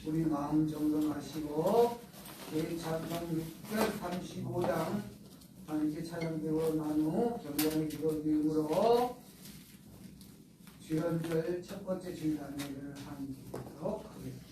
우리 마음 정돈하시고 제 찬송 635장 하나님께 찬양되고 난 후 경건의 기도 드림으로 주연절 첫 번째 주일단회를 하도록 하겠습니다.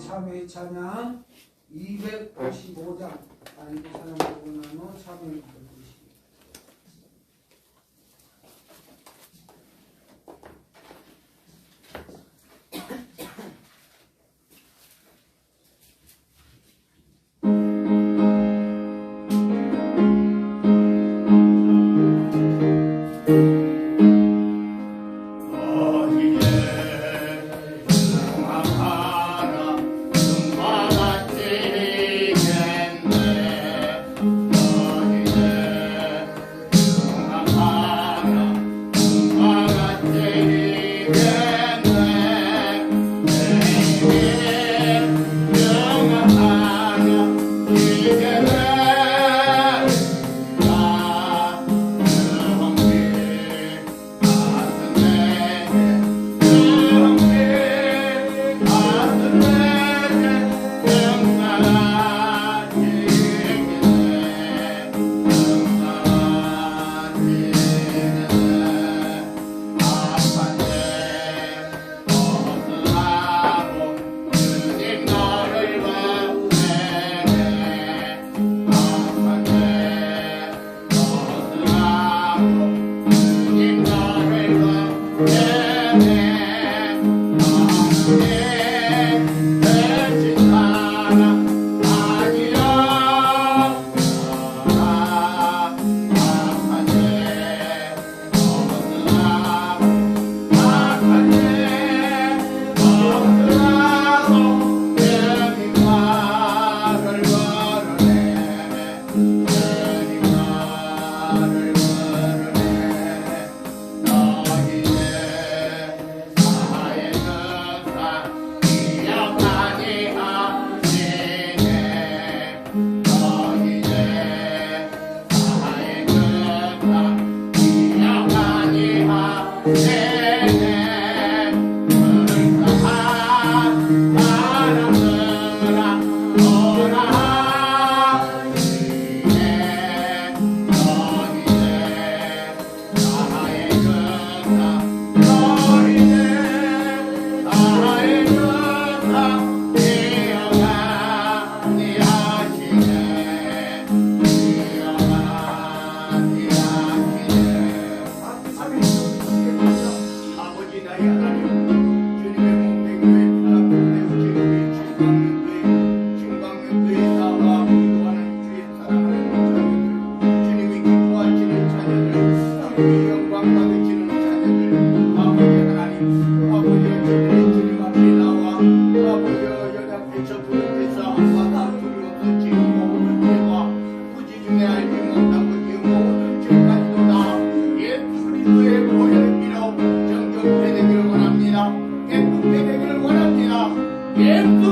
참회의 찬양 255장 하나님께 찬양하고 난 후 참회의 기도 드리십니다. Yeah.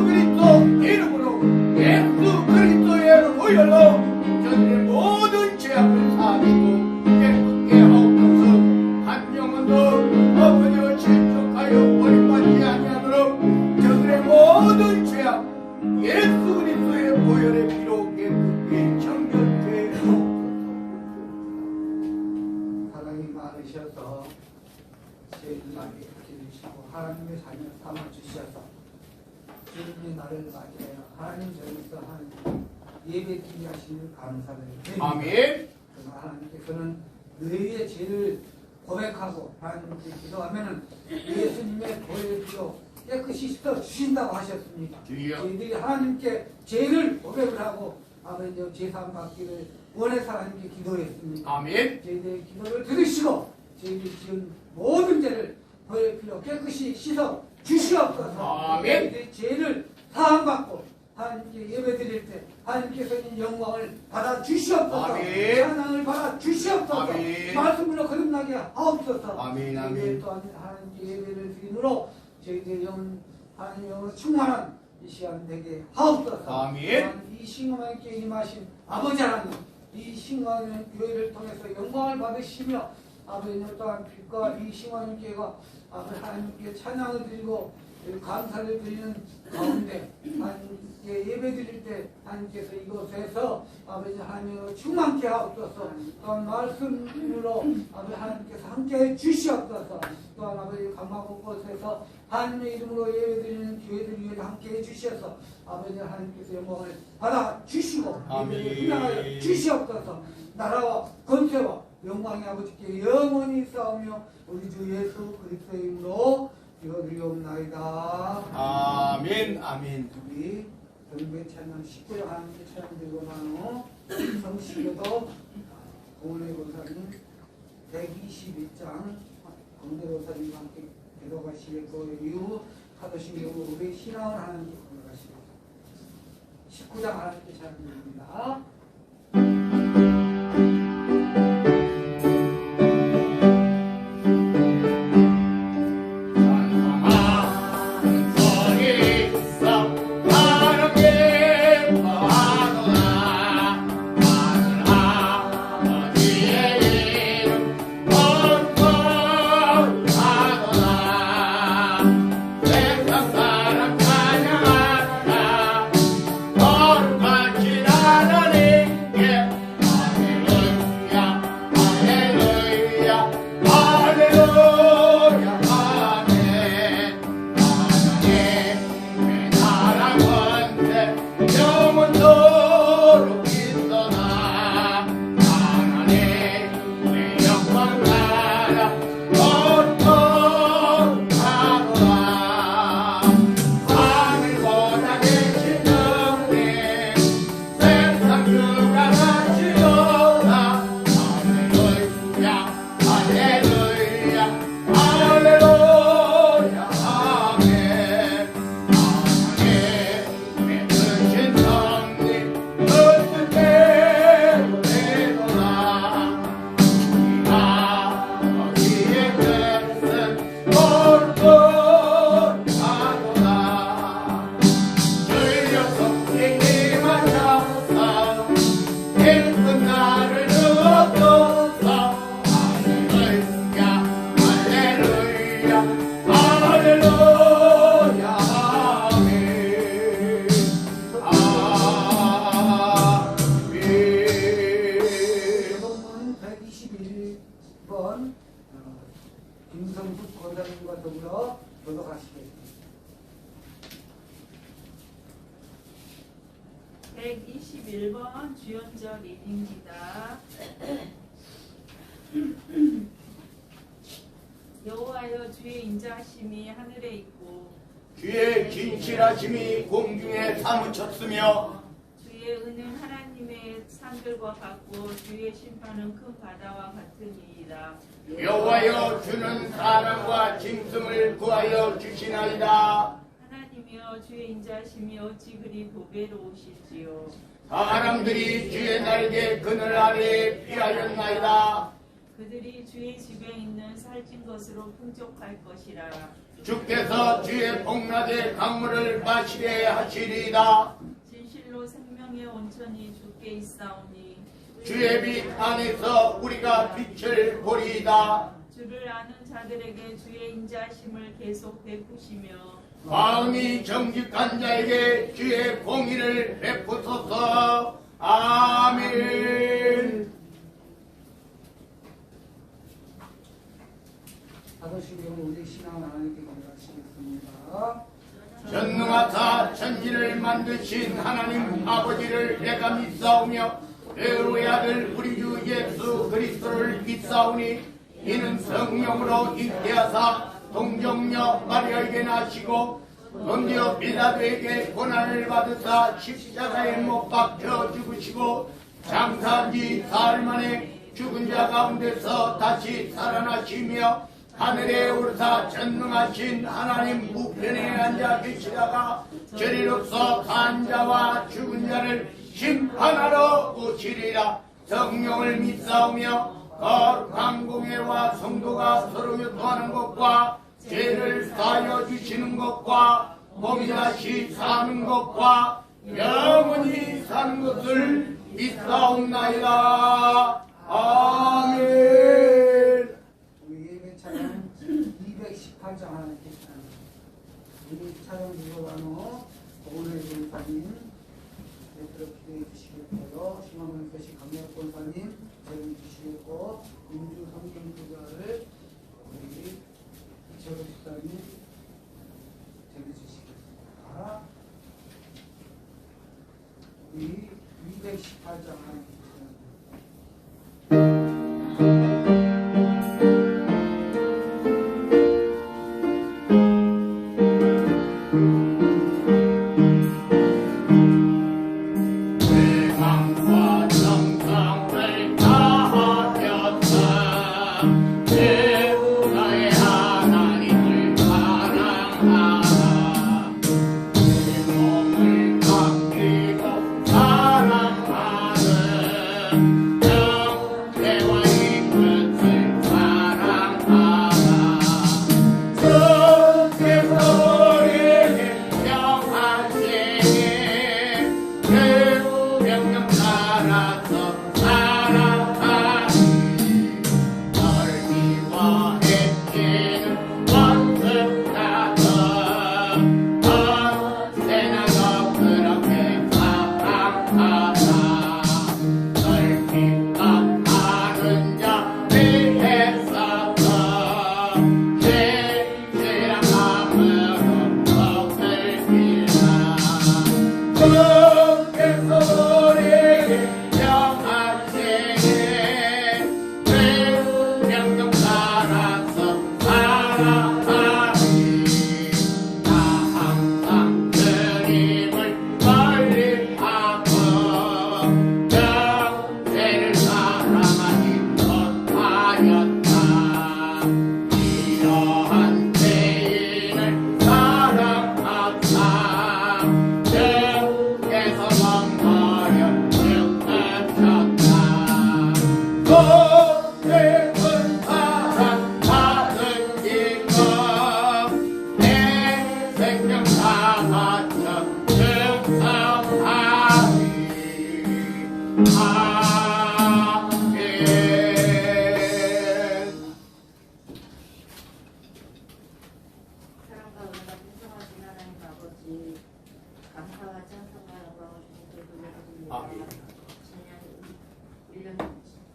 그리스도 이름으로 예수 그리스도의 보혈로 저들의 모든 죄악을 사하시고 깨끗게 하옵소서. 한 영혼도 아버지와 실족하여 버림받지 아니하도록 저들의 모든 죄악 예수 그리스도의 보혈의 피로 깨끗게 정결케 하옵소서. 사랑이 많으셔서 제일 많이 해주시고 하나님의 자녀 삼아주셔서 주님의 날을 맞이하여 하나님 전에서 하는 예배드리 하시는 감사를 드립니다. 아멘. 하나님께서는 너희의 죄를 고백하고 하나님께 기도하면은 예수님의 보혈의 피로 깨끗이 씻어 주신다고 하셨습니다. 저희들이 하나님께 죄를 고백을 하고 아버지 제사함 받기를 원해서 하나님께 기도했습니다. 아멘. 저희들의 기도를 들으시고 저희들이 지은 모든 죄를 보혈의 피로 깨끗이 씻어 주시옵소서. 아멘. 저희들의 죄를 사함받고 하나님께 예배드릴 때 하나님께서 이 영광을 받아 주시옵소서. 아멘. 찬양을 받아 주시옵소서. 아멘. 말씀으로 거듭나게 하옵소서. 아멘, 아멘. 저희들 또한 하나님께 예배를 드림으로 저희들 영 하나님 영으로 충만한 이 시간 되게 하옵소서. 아멘. 또한 이 신강함께 임하신 아버지 하나님, 이 신강의 교회를 통해서 영광을 받으시며 아버지 또한 빛과 이 신강님께가 아버지 하나님께 찬양을 드리고 감사를 드리는 가운데 하나님께 예배 드릴 때 하나님께서 이곳에서 아버지 하나님으로 충만케 하옵소서. 또한 말씀으로 아버지 하나님께서 함께해 주시옵소서. 또한 아버지 감방 곳곳에서 하나님의 이름으로 예배 드리는 교회들 위해 함께해 주셔서 아버지 하나님께서 영광을 받아 주시고 예배를 끝나가여 주시옵소서. 나라와 권세와 영광의 아버지께 영원히 싸우며 우리 주 예수 그리스도의 이름으로 기도드리옵나이다. 아멘. 아멘. 우리 등배 찬양 19장 하나님께 찬양 드리고 난 후 성시교도 공원의 권사님 121장 공대 권사님과 함께 기도하시겠고 이후 사도신경으로 우리 신앙을 하나님께 건너가시겠습니다. 19장 하나님께 찬양 드립니다. 김성숙 권사님과 더불어 교독하시겠습니다. 121번 주연적 리딩입니다. 여호와여 주의 인자하심이 하늘에 있고 주의 진실하심이 공중에 사무쳤으며 주의 은은 하나님의 산들과 같고 주의 심판은 큰 바다와 같으니이다. 여호와여 주는 사람과 짐승을 구하여 주시나이다. 하나님이여 주의 인자하심이 어찌 그리 보배로우시지요. 사람들이 주의 날개 그늘 아래 피하였나이다. 그들이 주의 집에 있는 살찐 것으로 풍족할 것이라. 주께서 주의 복락의 강물을 마시게 하시리이다. 진실로 생명의 온천이 주께 있사오니 주의 빛 안에서 우리가 빛을 보리이다. 주를 아는 자들에게 주의 인자심을 계속 베푸시며 마음이 정직한 자에게 주의 공의를 베푸소서. 아멘. 받으시고 우리 신앙 하나님께 감사하시겠습니다. 전능하사 천지를 만드신 하나님 아버지를 내가 믿사오며 배우의 아들 우리 주 예수 그리스도를 믿사오니 이는 성령으로 잉태하사 동정녀 마리아에게 나시고 본디오 빌라도에게 고난을 받으사 십자가에 못 박혀 죽으시고 장사한 지 사흘 만에 죽은 자 가운데서 다시 살아나시며 하늘에 오르사 전능하신 하나님 우편에 앉아 계시다가 저리로서 산 자와 죽은 자를 심판하러 오시리라. 성령을 믿사오며 거룩한 공예와 성도가 서로 교통하는 것과 죄를 사하여 주시는 것과 몸이 다시 사는 것과 영원히 사는 것을 믿사옵나이다. 아멘. 우리 예배 찬양 218장 하나님께 찬양합니다. 이 찬양 들어가노 오늘 권사님 옆으로 기도해 주시겠고요. 심화문 교시 강력 권사님 제공 주시겠고 음주 성경 교사를 우리 이철호 집사님 제공 주시겠습니다. 우리 218장 하나님께 찬양합니다. 대망과 정성을 다하였다. 나의 하나님을 사랑하라. 내 몸을 아끼고 사랑하는 영대와 이 끝을 사랑하라. 주께서 우리에게 명하시니 그 명령 따라서 살아가니 넓이와 햇기는 원숙하던 언제나 더 그렇게 사랑하라. 넓이가 아는 자 위에서서 진실한 마음으로 복을 빌라. 주께서 우리에게 명하시니 그 명령 따라서 살아가니 나 항상 주님을 멀리하고 영생을 사랑하지 못하였다. 이러한 죄인을 사랑하사 주께서 멍하여 죽으셨다. 고백은 사랑받은 이것 내 생명 다하여 증상하니 아멘. 사랑과 은혜가 풍성하신 하나님 아버지, 감사와 찬송과 영광을 주님께 돌려드립니다. 아멘. 지난 1년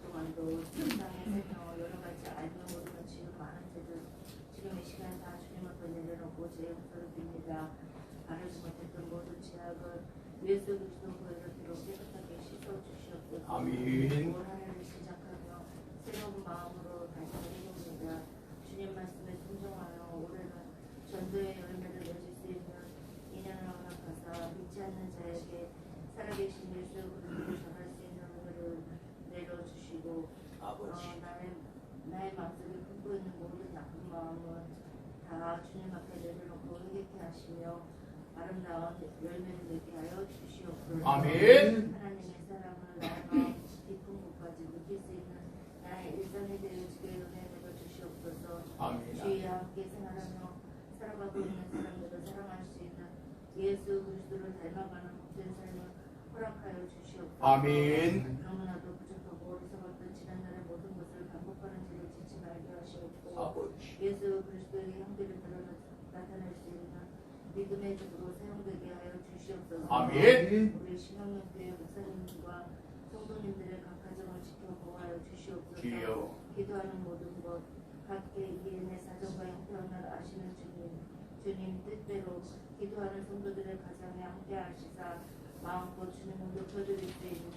동안도 세상의 생명을 여러 가지 알고 모르는 지금 많은 죄들 지금 이 시간 다 주님 앞에 내려놓고 제 용서를 빕니다. 바르지 못했던 모든 죄악을 예수 그리스도 보혈로 깨끗하게 씻어주시옵소서. 아멘. 올 한해를 시작하며 새로운 마음으로 다시 드립니다. 주님 말씀에 순종하여 올해는 전도의 열매를 맺을 수 있는 인연을 허락하사 믿지 않는 자에게 살아계신 예수 그리스도를 전할 수 있는 은혜를 내려주시고 나의 마음속에 품고 있는 모든 나쁜 마음은 다 주님 앞에 내려놓고 회개케 하시며 아름다운 열매를 맺게 하여 주시옵소서. 아멘. 하나님의 사랑을 나의 마음 깊은 곳까지 느낄 수 있는 나의 일상에 되어지게 은혜를 주시옵소서. 아멘. 주의 함께 생활하며 살아가고 있는 사람들을 사랑할 수 있는 예수 그리스도를 닮아가는 복된 삶을 허락하여 주시옵소서. 아멘. 너무나도 부족하고 어리석었던 지난날의 모든 것을 반복하는 죄를 짓지 말게 하시옵고 아버지. 예수 그리스도의 형태를 나타낼 수 있는 믿음의 집으로 사용되게 하여 주시옵소서. 아멘. 우리 신앙교회 목사님과 성도님들의 각 가정을 지켜 보호하여 주시옵소서. 주여. 기도하는 모든 것 각계 이인의 사정과 형편을 아시는 주님 뜻대로 기도하는 성도들의 가정에 함께 하시사 마음껏 주님을 높여드릴 수 있는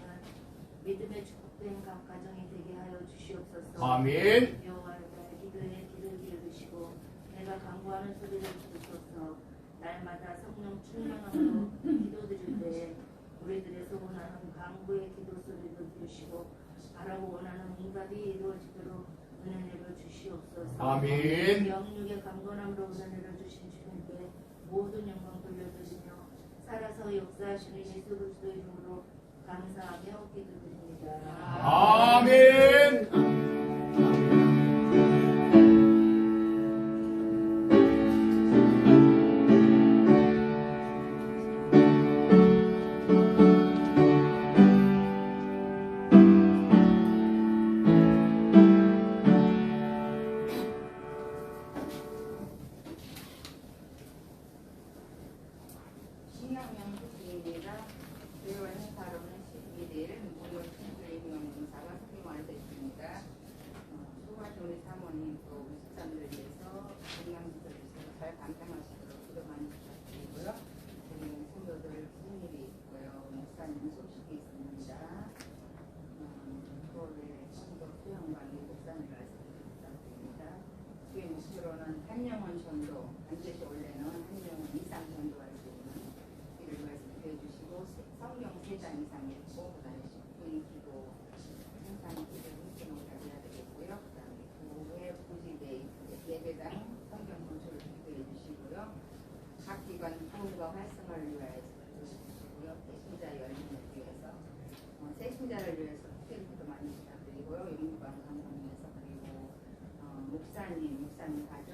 믿음의 축복된 각 가정이 되게 하여 주시옵소서. 아멘. 여호와의 기도에 귀를 기울이시고 내가 간구하는 소리를 들으소서. 날마다 성령 충만함으로 기도드릴 때에 우리들의 소원하는 간구의 기도 소리를 들으시고 바라고 원하는 응답이 이루어지도록 은혜를 주시옵소서. 아멘. 영육의 강건함으로 은혜를 주신 주님께 모든 영광 돌려드리며 살아서 역사하시는 예수 그리스도 이름으로 감사하며 기도드립니다. 아멘. 신앙명 교수입니다. 교회 행사로는 11일 무료 친구의 명사가 소개完됐습니다. 수고하신 우리 사모님 또 우리 집사님들 위해서 건강지도를 잘 감당하시도록 기도 많이 부탁드리고요. 우리 성도들 생일이 있고요. 목사님 소식이 있습니다. 9월에 성도 수영관리 목사님 말씀 부탁드립니다. 교회 목표로는 한 영혼 전도, 반드시 원래는 한 영혼 이상 전도할 수 있는 이를 말씀해 주시고 성경 3장 이상 읽고 그다음에 10분 기도 항상 기도 훈련을 가져야 되겠고요. 그다음에 교회 부지대 예배당 성경 건축을 기도해 주시고요. 각 기관 부흥과 활성화를 위하여서 주시고요. 배신자 열림을 위해서 새신자를 위해서 특별히도 많이 부탁드리고요. 영유관 감독을 위해서 그리고 목사님 가정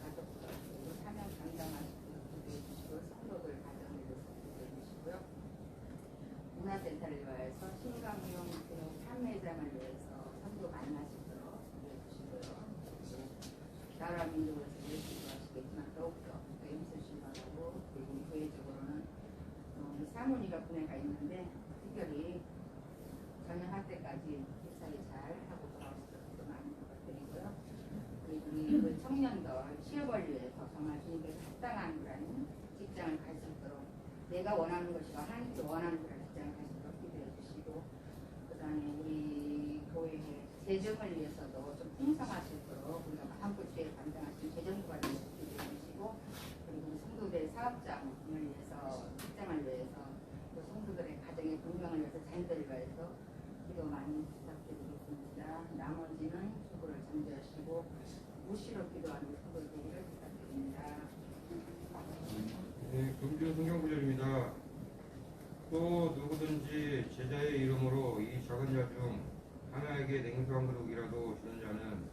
가족들 그리고 사명 감당하시고 기도해 주시고 성도들 가정을 위해서 기도해 주시고요. 문화센터를 위하여서 신강용 참회장을 위해서 선도 만나시도록 기도해 주시고요. 나라 민족을 위해 기도하시겠지만 더욱더 힘쓰시기 바라고 그리고 교회적으로는 우리 사모니가 분해가 있는데 특별히 전역할 때까지 일사를 잘 하고 돌아오시도록 많이 부탁드리고요. 그리고 우리 그 청년들 취업을 위해서 정말 주님께서 합당한 그런 직장을 갈 수 있도록 내가 원하는 것이고 하나님께서 원하는 그런 직장을 갈 수 있도록 기도해 주시고 그 다음에 우리 교회 재정을 위해서도 좀 풍성할 수 있도록 우리가 마음껏 주에 감당하신 재정부가 위해서 기도해 주시고 그리고 성도들의 사업장을 위해서 직장을 위해서 또 성도들의 가정의 건강을 위해서 자녀들을 위해서 기도 많이 부탁드리겠습니다. 나머지는 주보를 잠재하시고 무시로 기도하는 성도들 되기를 부탁드립니다. 네, 금주 성경 구절입니다. 또 누구든지 제자의 이름으로 이 작은 자 중 하나에게 냉수 한 그릇이라도 주는 자는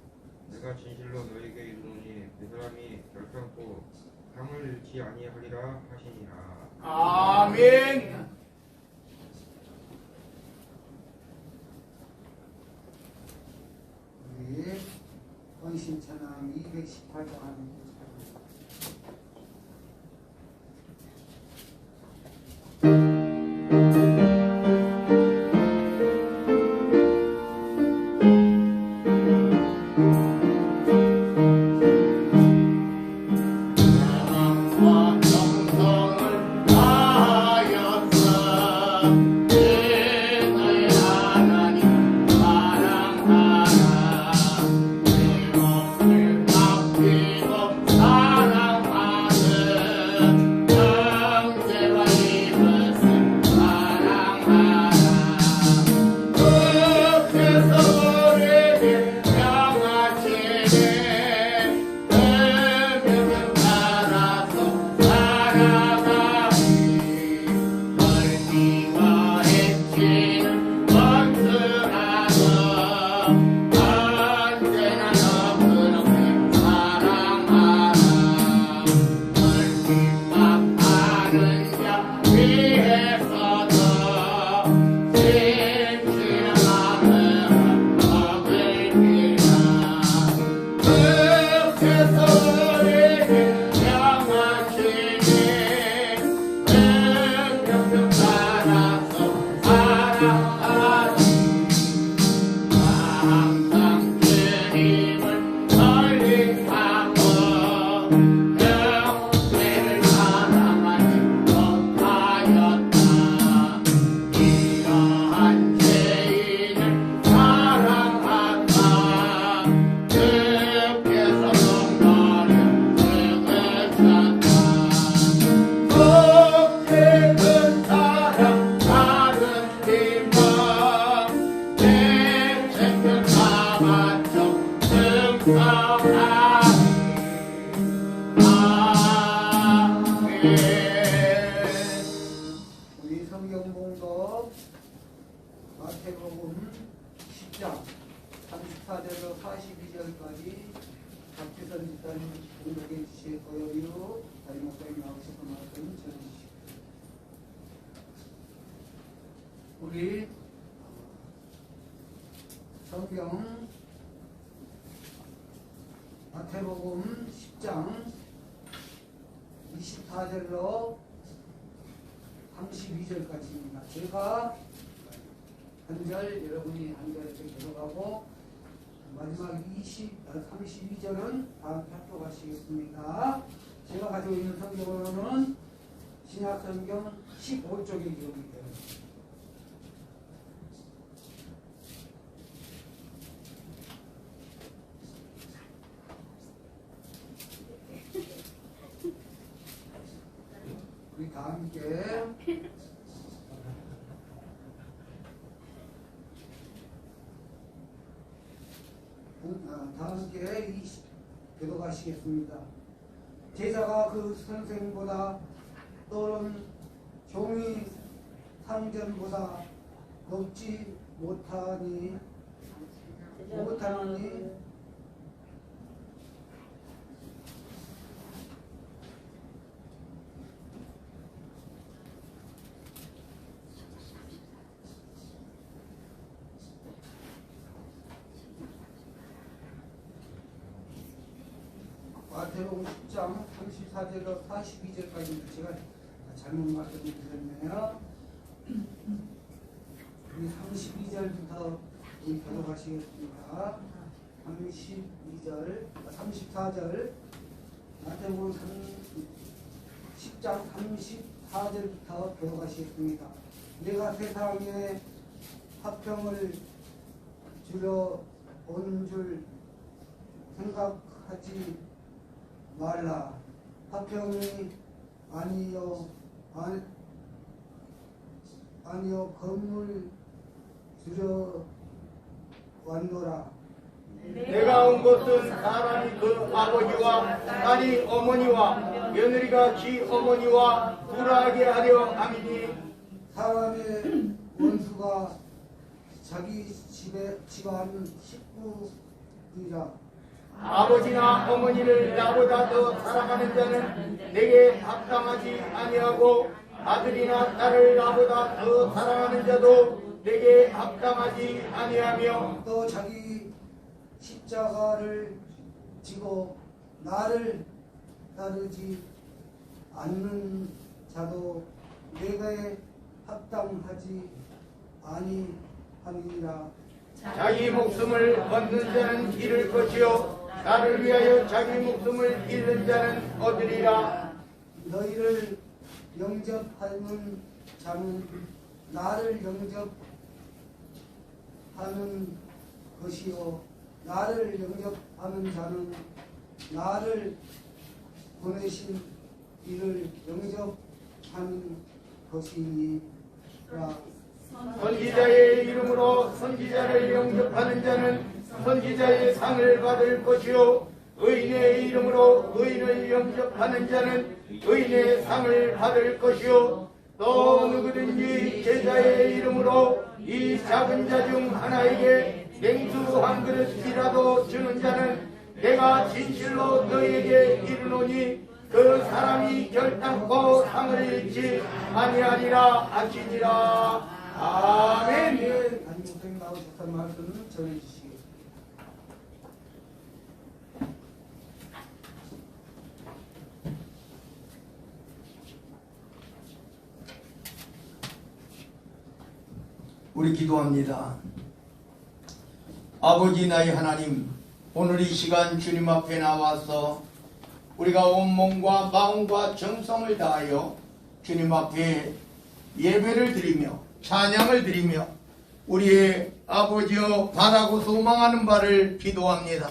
내가 진실로 너에게 이르노니 그 사람이 결단코 상을 잃지 아니하리라 하시니라. 아멘. 우리 헌신찬양 218장 하는 하나님 사랑하라 내 몸을 맡기고 성경 봉독 마태복음 10장 34절로 42절까지 박지선 집사님 봉독해 주실 거예요. 다리 목사님 나오셔서 말씀 전해주시고 우리 성경 마태복음 10장 24절로 32절까지입니다. 제가 한 절, 여러분이 한 절 이렇게 들어가고 마지막 32절은 다음 학교 가시겠습니다. 제가 가지고 있는 성경으로는 신약성경 15쪽에 기록이 되어 있습니다. 우리 다 함께 기도하시겠습니다. 제자가 그 선생보다 또는 종이 상전보다 높지 못하니 마태복음 10장 34절로 42절까지 제가 잘못 말씀드렸네요. 우리 32절부터 우리 들어가시겠습니다. 34절 마태복음 10장 34절부터 들어가시겠습니다. 내가 세상에 화평을 주려 온 줄 생각하지 말라. 화평이 아니요 건물 주려 왔노라. 내가 온 것은 사람이 그 아버지와 딸이 어머니와 며느리가 지 어머니와 불화하게 하려 함이니 사람의 원수가 자기 집안 식구이라. 아버지나 어머니를 나보다 더 사랑하는 자는 내게 합당하지 아니하고 아들이나 딸을 나보다 더 사랑하는 자도 내게 합당하지 아니하며 또 자기 십자가를 지고 나를 따르지 않는 자도 내게 합당하지 아니하니라. 자기 목숨을 얻는 자는 잃을 것이요 나를 위하여 자기 목숨을 잃는 자는 얻으리라. 너희를 영접하는 자는 나를 영접하는 것이요 나를 영접하는 자는 나를 보내신 이를 영접하는 것이니라. 선지자의 이름으로 선지자를 영접하는 자는 선지자의 상을 받을 것이요 의인의 이름으로 의인을 영접하는 자는 의인의 상을 받을 것이요 또 누구든지 제자의 이름으로 이 작은 자 중 하나에게 냉수 한 그릇이라도 주는 자는 내가 진실로 너희에게 이르노니 그 사람이 결단코 상을 잃지 아니하리라 하시니라. 아멘. 단목생 나오셨던 말씀을 전해주시겠습니다. 우리 기도합니다. 아버지 나의 하나님, 오늘 이 시간 주님 앞에 나와서 우리가 온몸과 마음과 정성을 다하여 주님 앞에 예배를 드리며 찬양을 드리며 우리의 아버지여 바라고 소망하는 바를 기도합니다.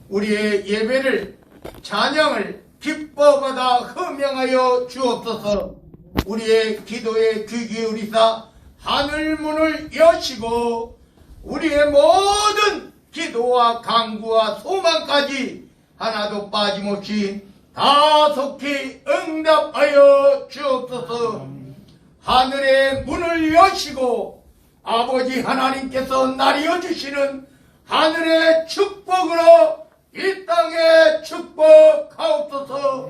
우리의 예배를 찬양을 기뻐받아 허명하여 주옵소서. 우리의 기도에 귀 기울이사 하늘문을 여시고 우리의 모든 기도와 간구와 소망까지 하나도 빠짐없이 다 속히 응답하여 주옵소서. 하늘의 문을 여시고 아버지 하나님께서 나리어 주시는 하늘의 축복으로 이 땅에 축복하옵소서.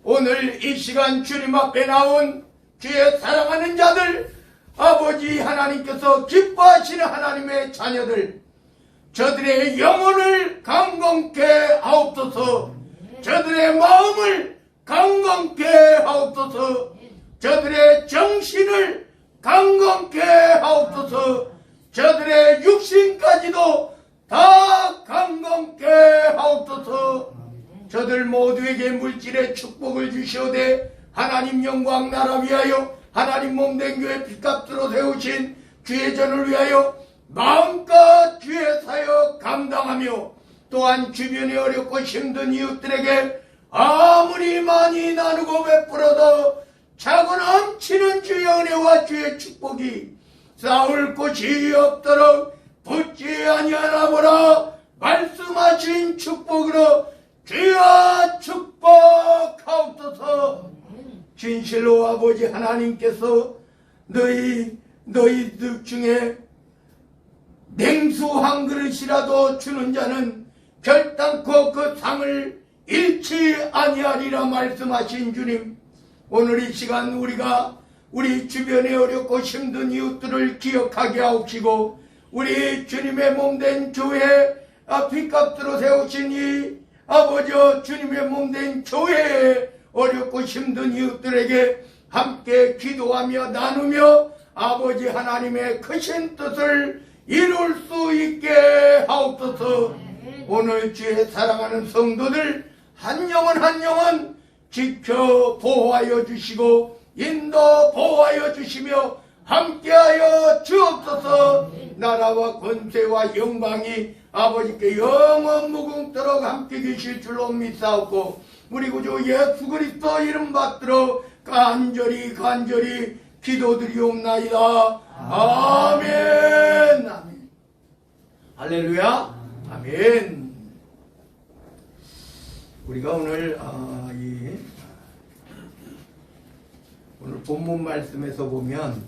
오늘 이 시간 주님 앞에 나온 주의 사랑하는 자들, 아버지 하나님께서 기뻐하시는 하나님의 자녀들, 저들의 영혼을 강건케 하옵소서. 저들의 마음을 강건케 하옵소서. 저들의 정신을 강건케 하옵소서. 저들의 육신까지도 다 강건케 하옵소서. 저들 모두에게 물질의 축복을 주시오되 하나님 영광 나라 위하여 하나님 몸된 교회 핏값으로 세우신 주의 전을 위하여 마음껏 주의 사역 감당하며 또한 주변에 어렵고 힘든 이웃들에게 아무리 많이 나누고 베풀어도 차고 넘치는 주의 은혜와 주의 축복이 쌓을 곳이 없도록 붙지 아니하나 보라. 말씀하신 축복으로 주여 축복하옵소서. 진실로 아버지 하나님께서 너희들 중에 냉수 한 그릇이라도 주는 자는 결단코 그 상을 잃지 아니하리라 말씀하신 주님, 오늘 이 시간 우리가 우리 주변에 어렵고 힘든 이웃들을 기억하게 하옵시고 우리 주님의 몸된 교회 핏값으로 세우신 이 아버지 주님의 몸된 교회에 어렵고 힘든 이웃들에게 함께 기도하며 나누며 아버지 하나님의 크신 뜻을 이룰 수 있게 하옵소서. 오늘 주의 사랑하는 성도들 한 영혼 한 영혼 지켜 보호하여 주시고 인도 보호하여 주시며 함께하여 주옵소서. 나라와 권세와 영광이 아버지께 영원 무궁토록 함께 계실 줄로 믿사옵고 우리 구주 예수 그리스도 이름 받들어 간절히 기도드리옵나이다. 아멘. 아멘. 할렐루야. 아멘. 우리가 오늘 오늘 본문 말씀에서 보면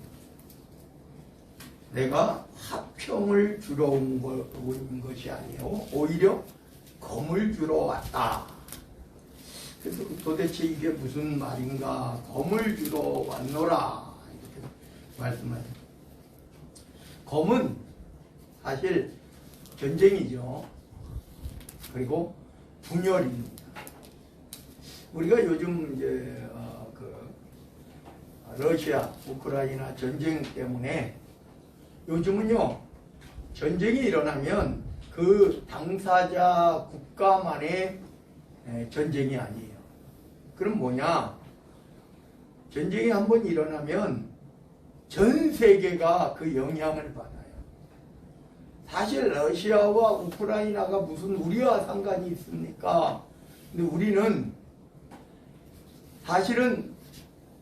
내가 화평을 주러 온 것이 아니요 오히려 검을 주러 왔다. 그래서 도대체 이게 무슨 말인가? 검을 주러 왔노라 이렇게 말씀하세요. 검은 사실 전쟁이죠. 그리고 분열입니다. 우리가 요즘 이제 러시아, 우크라이나 전쟁 때문에 요즘은요 전쟁이 일어나면 그 당사자 국가만의 전쟁이 아니에요. 그럼 뭐냐? 전쟁이 한번 일어나면 전 세계가 그 영향을 받아요. 사실 러시아와 우크라이나가 무슨 우리와 상관이 있습니까? 근데 우리는 사실은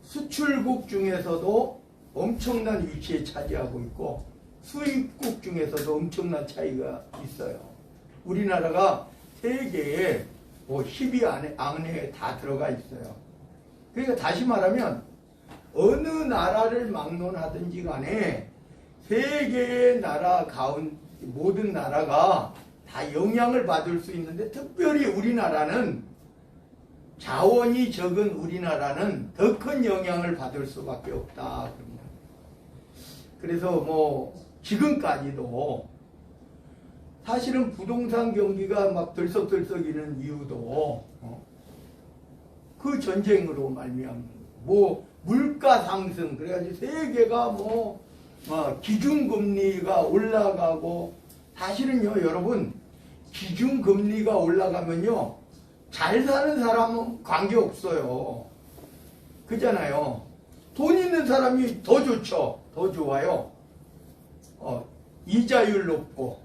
수출국 중에서도 엄청난 위치에 차지하고 있고 수입국 중에서도 엄청난 차이가 있어요. 우리나라가 세계에 10위 안에 다 들어가 있어요. 그러니까 다시 말하면 어느 나라를 막론하든지 간에 세계의 나라 가운데 모든 나라가 다 영향을 받을 수 있는데 특별히 우리나라는 자원이 적은 우리나라는 더 큰 영향을 받을 수밖에 없다. 그래서 지금까지도 사실은 부동산 경기가 막 들썩들썩이는 이유도 그 전쟁으로 말미암은 물가 상승 그래가지고 세계가 기준금리가 올라가고 사실은요 여러분 기준금리가 올라가면요 잘 사는 사람은 관계없어요. 그잖아요. 돈 있는 사람이 더 좋죠. 더 좋아요. 이자율 높고.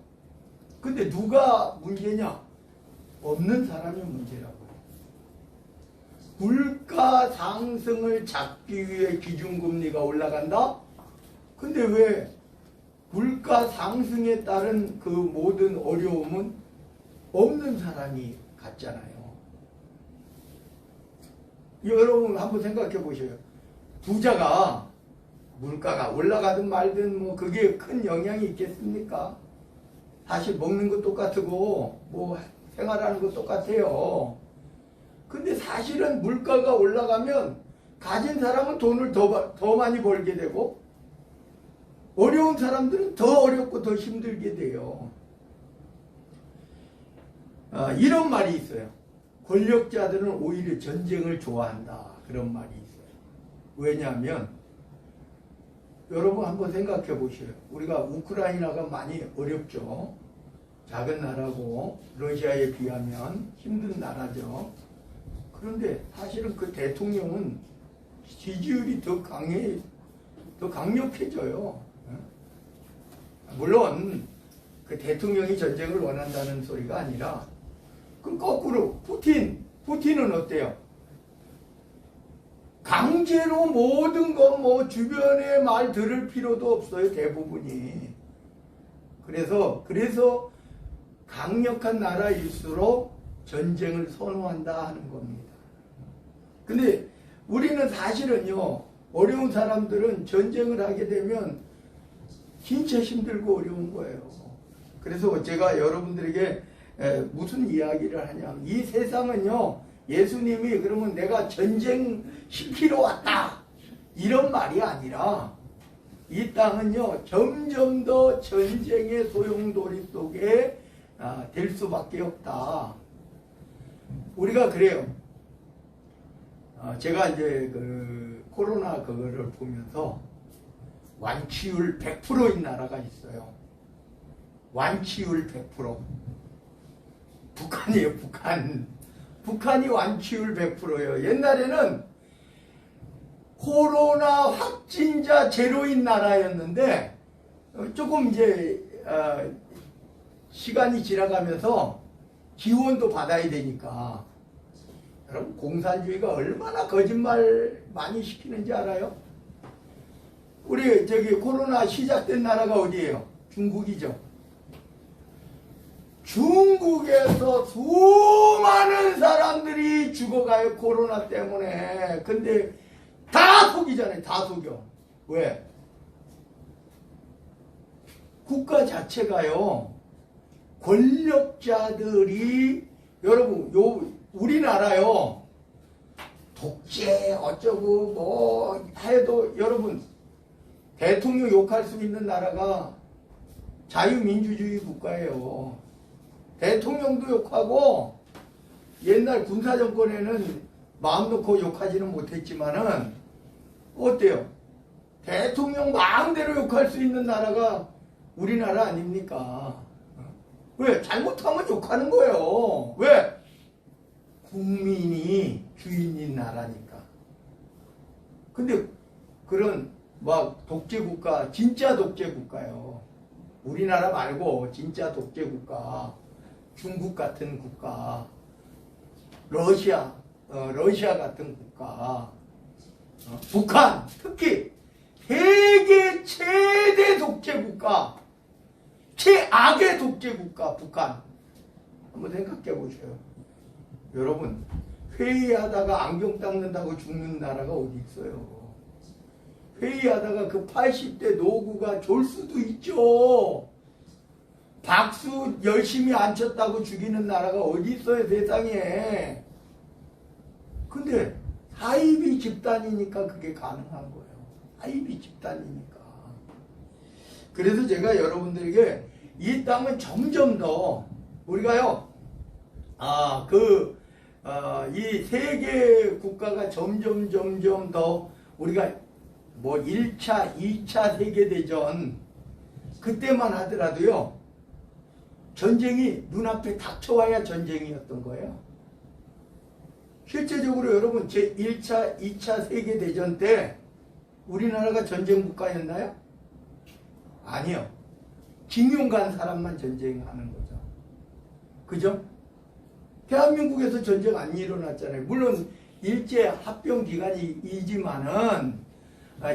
근데 누가 문제냐? 없는 사람이 문제라고요. 물가 상승을 잡기 위해 기준금리가 올라간다? 근데 왜 물가 상승에 따른 그 모든 어려움은 없는 사람이 갖잖아요. 여러분 한번 생각해 보셔요. 부자가 물가가 올라가든 말든 뭐 그게 큰 영향이 있겠습니까? 사실 먹는 거 똑같고 뭐 생활하는 거 똑같아요. 근데 사실은 물가가 올라가면 가진 사람은 돈을 더 많이 벌게 되고 어려운 사람들은 더 어렵고 더 힘들게 돼요. 이런 말이 있어요. 권력자들은 오히려 전쟁을 좋아한다. 그런 말이 있어요. 왜냐하면 여러분 한번 생각해 보세요. 우리가 우크라이나가 많이 어렵죠. 작은 나라고 러시아에 비하면 힘든 나라죠. 그런데 사실은 그 대통령은 지지율이 더 강력해져요. 물론 그 대통령이 전쟁을 원한다는 소리가 아니라 그럼 거꾸로 푸틴은 어때요? 강제로 모든 건 뭐 주변의 말 들을 필요도 없어요. 대부분이. 그래서 강력한 나라일수록 전쟁을 선호한다 하는 겁니다. 근데 우리는 사실은요, 어려운 사람들은 전쟁을 하게 되면 진짜 힘들고 어려운 거예요. 그래서 제가 여러분들에게 무슨 이야기를 하냐면, 이 세상은요, 예수님이 그러면 내가 전쟁 시키러 왔다 이런 말이 아니라 이 땅은요 점점 더 전쟁의 소용돌이 속에 될 수밖에 없다. 우리가 그래요. 제가 이제 그 코로나 그거를 보면서 완치율 100%인 나라가 있어요. 완치율 100%. 북한이에요, 북한. 북한이 완치율 100%예요. 옛날에는 코로나 확진자 제로인 나라였는데 조금 이제 시간이 지나가면서 지원도 받아야 되니까. 여러분 공산주의가 얼마나 거짓말 많이 시키는지 알아요? 우리 저기 코로나 시작된 나라가 어디예요? 중국이죠. 중국에서 수많은 사람들이 죽어가요, 코로나 때문에. 근데 다 속이잖아요, 다 속여. 왜? 국가 자체가요, 권력자들이, 여러분, 우리나라요, 독재 어쩌고 뭐 해도, 여러분, 대통령 욕할 수 있는 나라가 자유민주주의 국가예요. 대통령도 욕하고 옛날 군사정권에는 마음 놓고 욕하지는 못했지만은 어때요? 대통령 마음대로 욕할 수 있는 나라가 우리나라 아닙니까? 왜? 잘못하면 욕하는 거예요. 왜? 국민이 주인인 나라니까. 근데 그런 막 독재국가, 진짜 독재국가요. 우리나라 말고 진짜 독재국가, 중국 같은 국가, 러시아 같은 국가, 북한, 특히 세계 최대 독재국가, 최악의 독재국가, 북한. 한번 생각해 보세요. 여러분, 회의하다가 안경 닦는다고 죽는 나라가 어디 있어요? 회의하다가 그 80대 노구가 졸 수도 있죠. 박수 열심히 안 쳤다고 죽이는 나라가 어디 있어요, 세상에. 근데 사이비 집단이니까 그게 가능한 거예요. 사이비 집단이니까. 그래서 제가 여러분들에게 이 땅은 점점 더 우리가요, 이 세계 국가가 점점 더 우리가 뭐 1차, 2차 세계대전 그때만 하더라도요, 전쟁이 눈앞에 닥쳐와야 전쟁이었던 거예요. 실제적으로 여러분 제1차, 2차 세계대전 때 우리나라가 전쟁 국가였나요? 아니요. 징용 간 사람만 전쟁하는 거죠. 그죠? 대한민국에서 전쟁 안 일어났잖아요. 물론 일제 합병 기간이지만은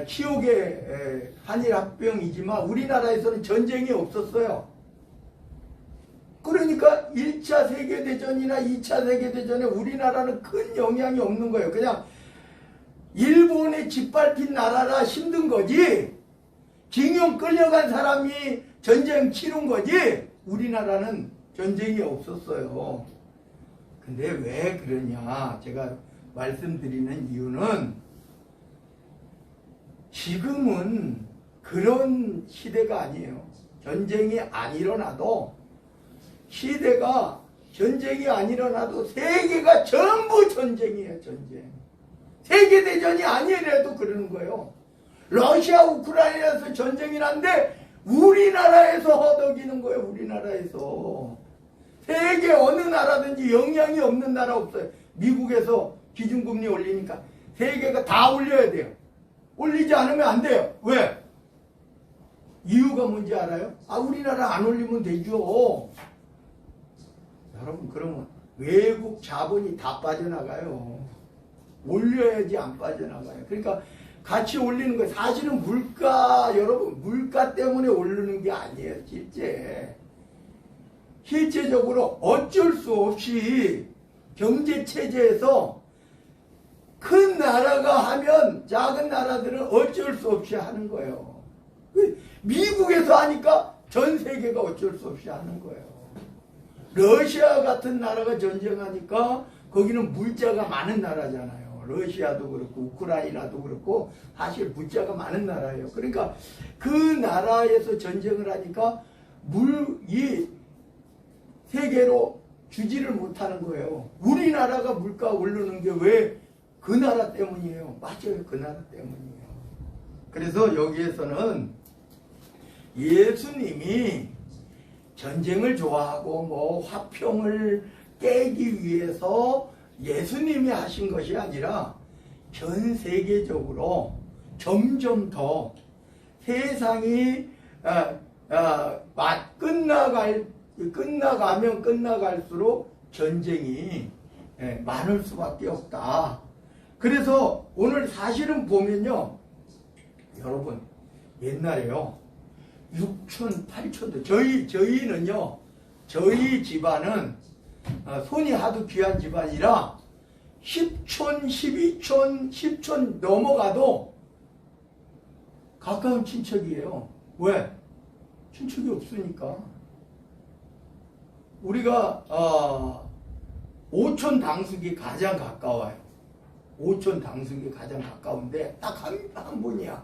치욕의 한일 합병이지만 우리나라에서는 전쟁이 없었어요. 그러니까 1차 세계대전이나 2차 세계대전에 우리나라는 큰 영향이 없는 거예요. 그냥 일본에 짓밟힌 나라라 힘든 거지. 징용 끌려간 사람이 전쟁 치른 거지. 우리나라는 전쟁이 없었어요. 근데 왜 그러냐? 제가 말씀드리는 이유는 지금은 그런 시대가 아니에요. 전쟁이 안 일어나도 시대가 전쟁이 안 일어나도 세계가 전부 전쟁이에요. 전쟁. 세계대전이 아니래도 그러는 거예요. 러시아 우크라이나에서 전쟁이 난데 우리나라에서 허덕이는 거예요. 우리나라에서. 세계 어느 나라든지 영향이 없는 나라 없어요. 미국에서 기준금리 올리니까 세계가 다 올려야 돼요. 올리지 않으면 안 돼요. 왜? 이유가 뭔지 알아요? 우리나라 안 올리면 되죠. 여러분, 그러면 외국 자본이 다 빠져나가요. 올려야지 안 빠져나가요. 그러니까 같이 올리는 거예요. 사실은 여러분, 물가 때문에 오르는 게 아니에요. 실제적으로 어쩔 수 없이 경제체제에서 큰 나라가 하면 작은 나라들은 어쩔 수 없이 하는 거예요. 미국에서 하니까 전 세계가 어쩔 수 없이 하는 거예요. 러시아 같은 나라가 전쟁하니까 거기는 물자가 많은 나라잖아요. 러시아도 그렇고 우크라이나도 그렇고 사실 물자가 많은 나라예요. 그러니까 그 나라에서 전쟁을 하니까 이 세계로 주지를 못하는 거예요. 우리나라가 물가 오르는 게 왜? 그 나라 때문이에요. 맞아요. 그 나라 때문이에요. 그래서 여기에서는 예수님이 전쟁을 좋아하고 뭐 화평을 깨기 위해서 예수님이 하신 것이 아니라 전 세계적으로 점점 더 세상이 끝나가면 끝나갈수록 전쟁이 많을 수밖에 없다. 그래서 오늘 사실은 보면요, 여러분, 옛날에요 6천, 8천도 저희는요, 저희 집안은 손이 하도 귀한 집안이라 10촌, 12촌, 10촌 넘어가도 가까운 친척이에요. 왜? 친척이 없으니까. 우리가 5촌 당숙이 가장 가까워요. 5촌 당숙이 가장 가까운데 딱 한 분이야.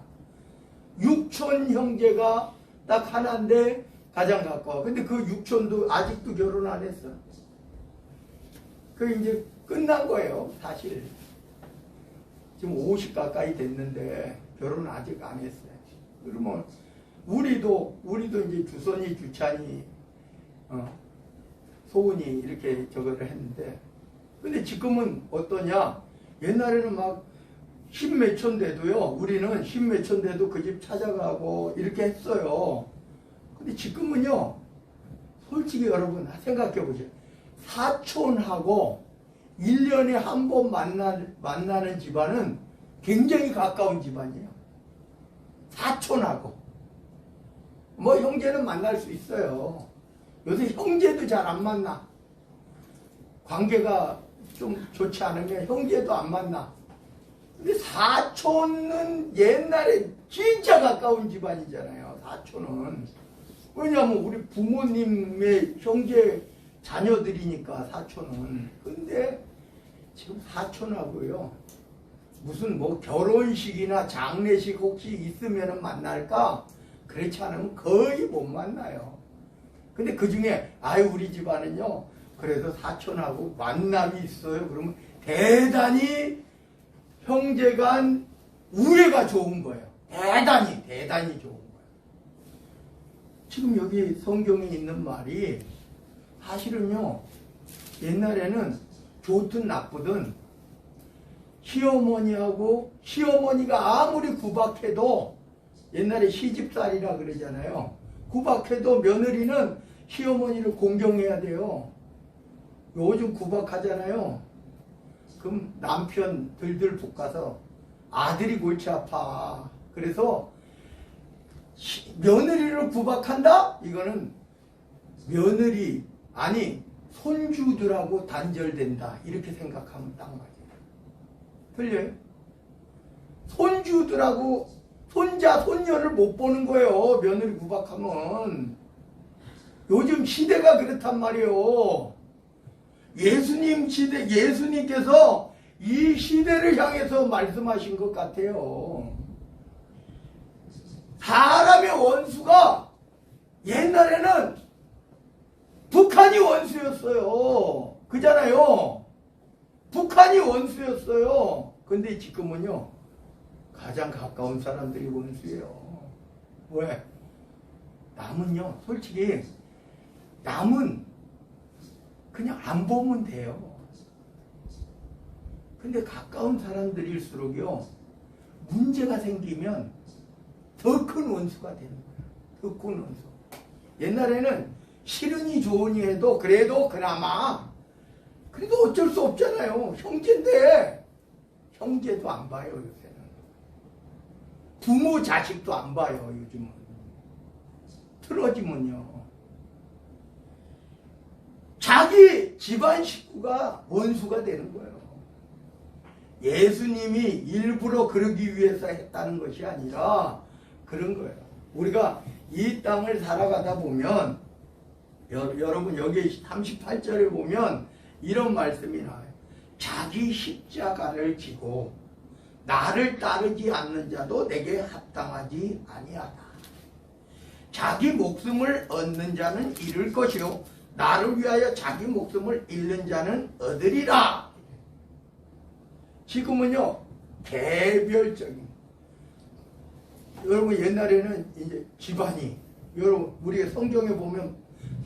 6촌 형제가 딱 하나인데 가장 가까워. 근데 그 6촌도 아직도 결혼 안 했어. 그 이제 끝난 거예요, 사실. 지금 50 가까이 됐는데 결혼 아직 안 했어요. 그러면 우리도 이제 주선이 주찬이 소은이 이렇게 저거를 했는데, 근데 지금은 어떠냐? 옛날에는 막 10몇 촌 돼도요, 우리는 10몇 촌 돼도 그 집 찾아가고 이렇게 했어요. 근데 지금은요, 솔직히 여러분 생각해 보세요. 사촌하고 1년에 한 번 만나는 집안은 굉장히 가까운 집안이에요. 사촌하고. 뭐 형제는 만날 수 있어요. 요새 형제도 잘 안 만나. 관계가 좀 좋지 않으면 형제도 안 만나. 근데 사촌은 옛날에 진짜 가까운 집안이잖아요. 사촌은. 왜냐하면 우리 부모님의 형제 자녀들이니까 사촌은. 근데 지금 사촌하고요, 무슨 뭐 결혼식이나 장례식 혹시 있으면 만날까? 그렇지 않으면 거의 못 만나요. 근데 그 중에 우리 집안은요, 그래서 사촌하고 만남이 있어요. 그러면 대단히 형제간 우애가 좋은 거예요. 대단히 좋은 거예요. 지금 여기 성경에 있는 말이 사실은요, 옛날에는 좋든 나쁘든 시어머니가 아무리 구박해도, 옛날에 시집살이라 그러잖아요. 구박해도 며느리는 시어머니를 공경해야 돼요. 요즘 구박하잖아요. 그럼 남편 들들 볶아서 아들이 골치 아파. 그래서 며느리를 구박한다? 이거는 며느리, 아니 손주들하고 단절된다. 이렇게 생각하면 딱 맞아요. 틀려요? 손주들하고 손자, 손녀를 못 보는 거예요. 며느리 구박하면. 요즘 시대가 그렇단 말이에요. 예수님 시대, 예수님께서 이 시대를 향해서 말씀하신 것 같아요. 사람의 원수가 옛날에는 북한이 원수였어요. 그잖아요. 북한이 원수였어요. 근데 지금은요, 가장 가까운 사람들이 원수예요. 왜? 남은요, 솔직히 남은 그냥 안 보면 돼요. 근데 가까운 사람들일수록요, 문제가 생기면 더 큰 원수가 되는 거예요. 더 큰 원수. 옛날에는 싫으니 좋으니 해도 그래도 그나마 그래도 어쩔 수 없잖아요. 형제인데 형제도 안 봐요, 요새는. 부모 자식도 안 봐요, 요즘은. 틀어지면요, 자기 집안 식구가 원수가 되는 거예요. 예수님이 일부러 그러기 위해서 했다는 것이 아니라 그런 거예요. 우리가 이 땅을 살아가다 보면 여러분 여기 38절에 보면 이런 말씀이 나와요. 자기 십자가를 지고 나를 따르지 않는 자도 내게 합당하지 아니하다. 자기 목숨을 얻는 자는 잃을 것이요 나를 위하여 자기 목숨을 잃는 자는 얻으리라. 지금은요, 개별적인. 여러분, 옛날에는 이제 집안이, 여러분, 우리가 성경에 보면,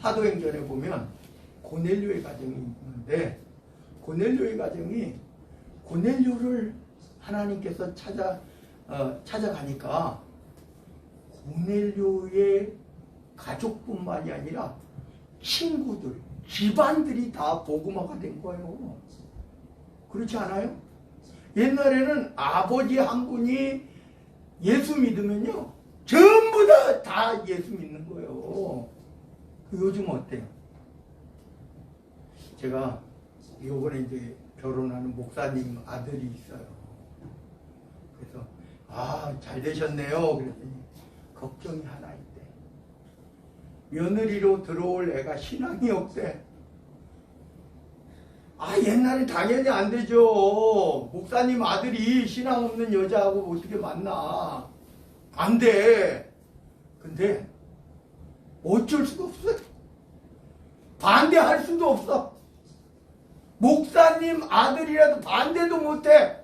사도행전에 보면, 고넬료의 가정이 있는데, 고넬료의 가정이, 고넬료를 하나님께서 찾아가니까, 고넬료의 가족뿐만이 아니라, 친구들, 집안들이 다 복음화가 된 거예요. 그렇지 않아요? 옛날에는 아버지 한 분이 예수 믿으면요, 전부 다 예수 믿는 거예요. 요즘 어때요? 제가 요번에 이제 결혼하는 목사님 아들이 있어요. 그래서 잘 되셨네요. 그랬더니 걱정이 하나 있대. 며느리로 들어올 애가 신앙이 없대. 옛날에 당연히 안 되죠. 목사님 아들이 신앙 없는 여자하고 어떻게 만나. 안 돼. 근데 어쩔 수가 없어. 반대할 수도 없어. 목사님 아들이라도 반대도 못해.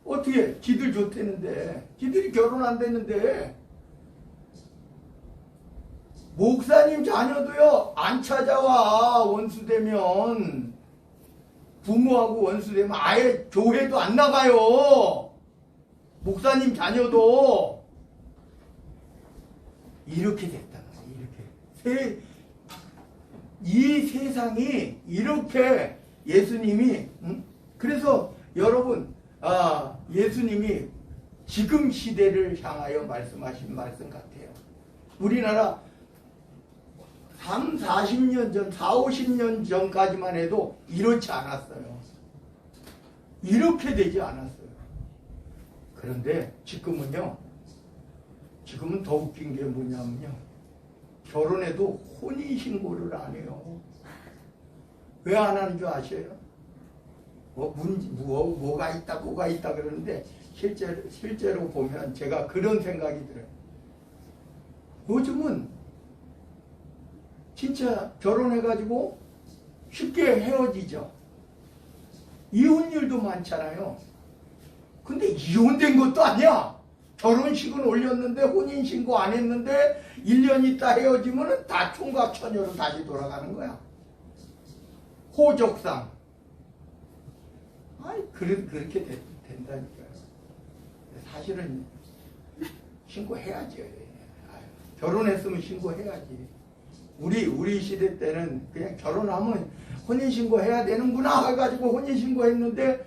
어떻게? 지들 좋대는데. 지들이 결혼 안 됐는데. 목사님 자녀도요, 안 찾아와. 원수되면. 부모하고 원수되면 아예 교회도 안 나가요. 목사님 자녀도. 이렇게 됐다. 이렇게. 이 세상이 이렇게 예수님이, 그래서 여러분, 예수님이 지금 시대를 향하여 말씀하신 말씀 같아요. 우리나라 40년 전, 50년 전까지만 해도 이렇지 않았어요. 이렇게 되지 않았어요. 그런데 지금은요, 지금은 더 웃긴 게 뭐냐면요, 결혼해도 혼인신고를 안 해요. 왜 안 하는 줄 아세요? 뭐가 있다 그러는데 실제로 보면 제가 그런 생각이 들어요. 요즘은 진짜 결혼해가지고 쉽게 헤어지죠. 이혼율도 많잖아요. 근데 이혼된 것도 아니야. 결혼식은 올렸는데 혼인신고 안 했는데 1년 있다 헤어지면 다 총각처녀로 다시 돌아가는 거야. 호적상. 그렇게 된다니까요. 사실은 신고해야지. 결혼했으면 신고해야지. 우리 시대 때는 그냥 결혼하면 혼인신고 해야 되는구나 해가지고 혼인신고 했는데,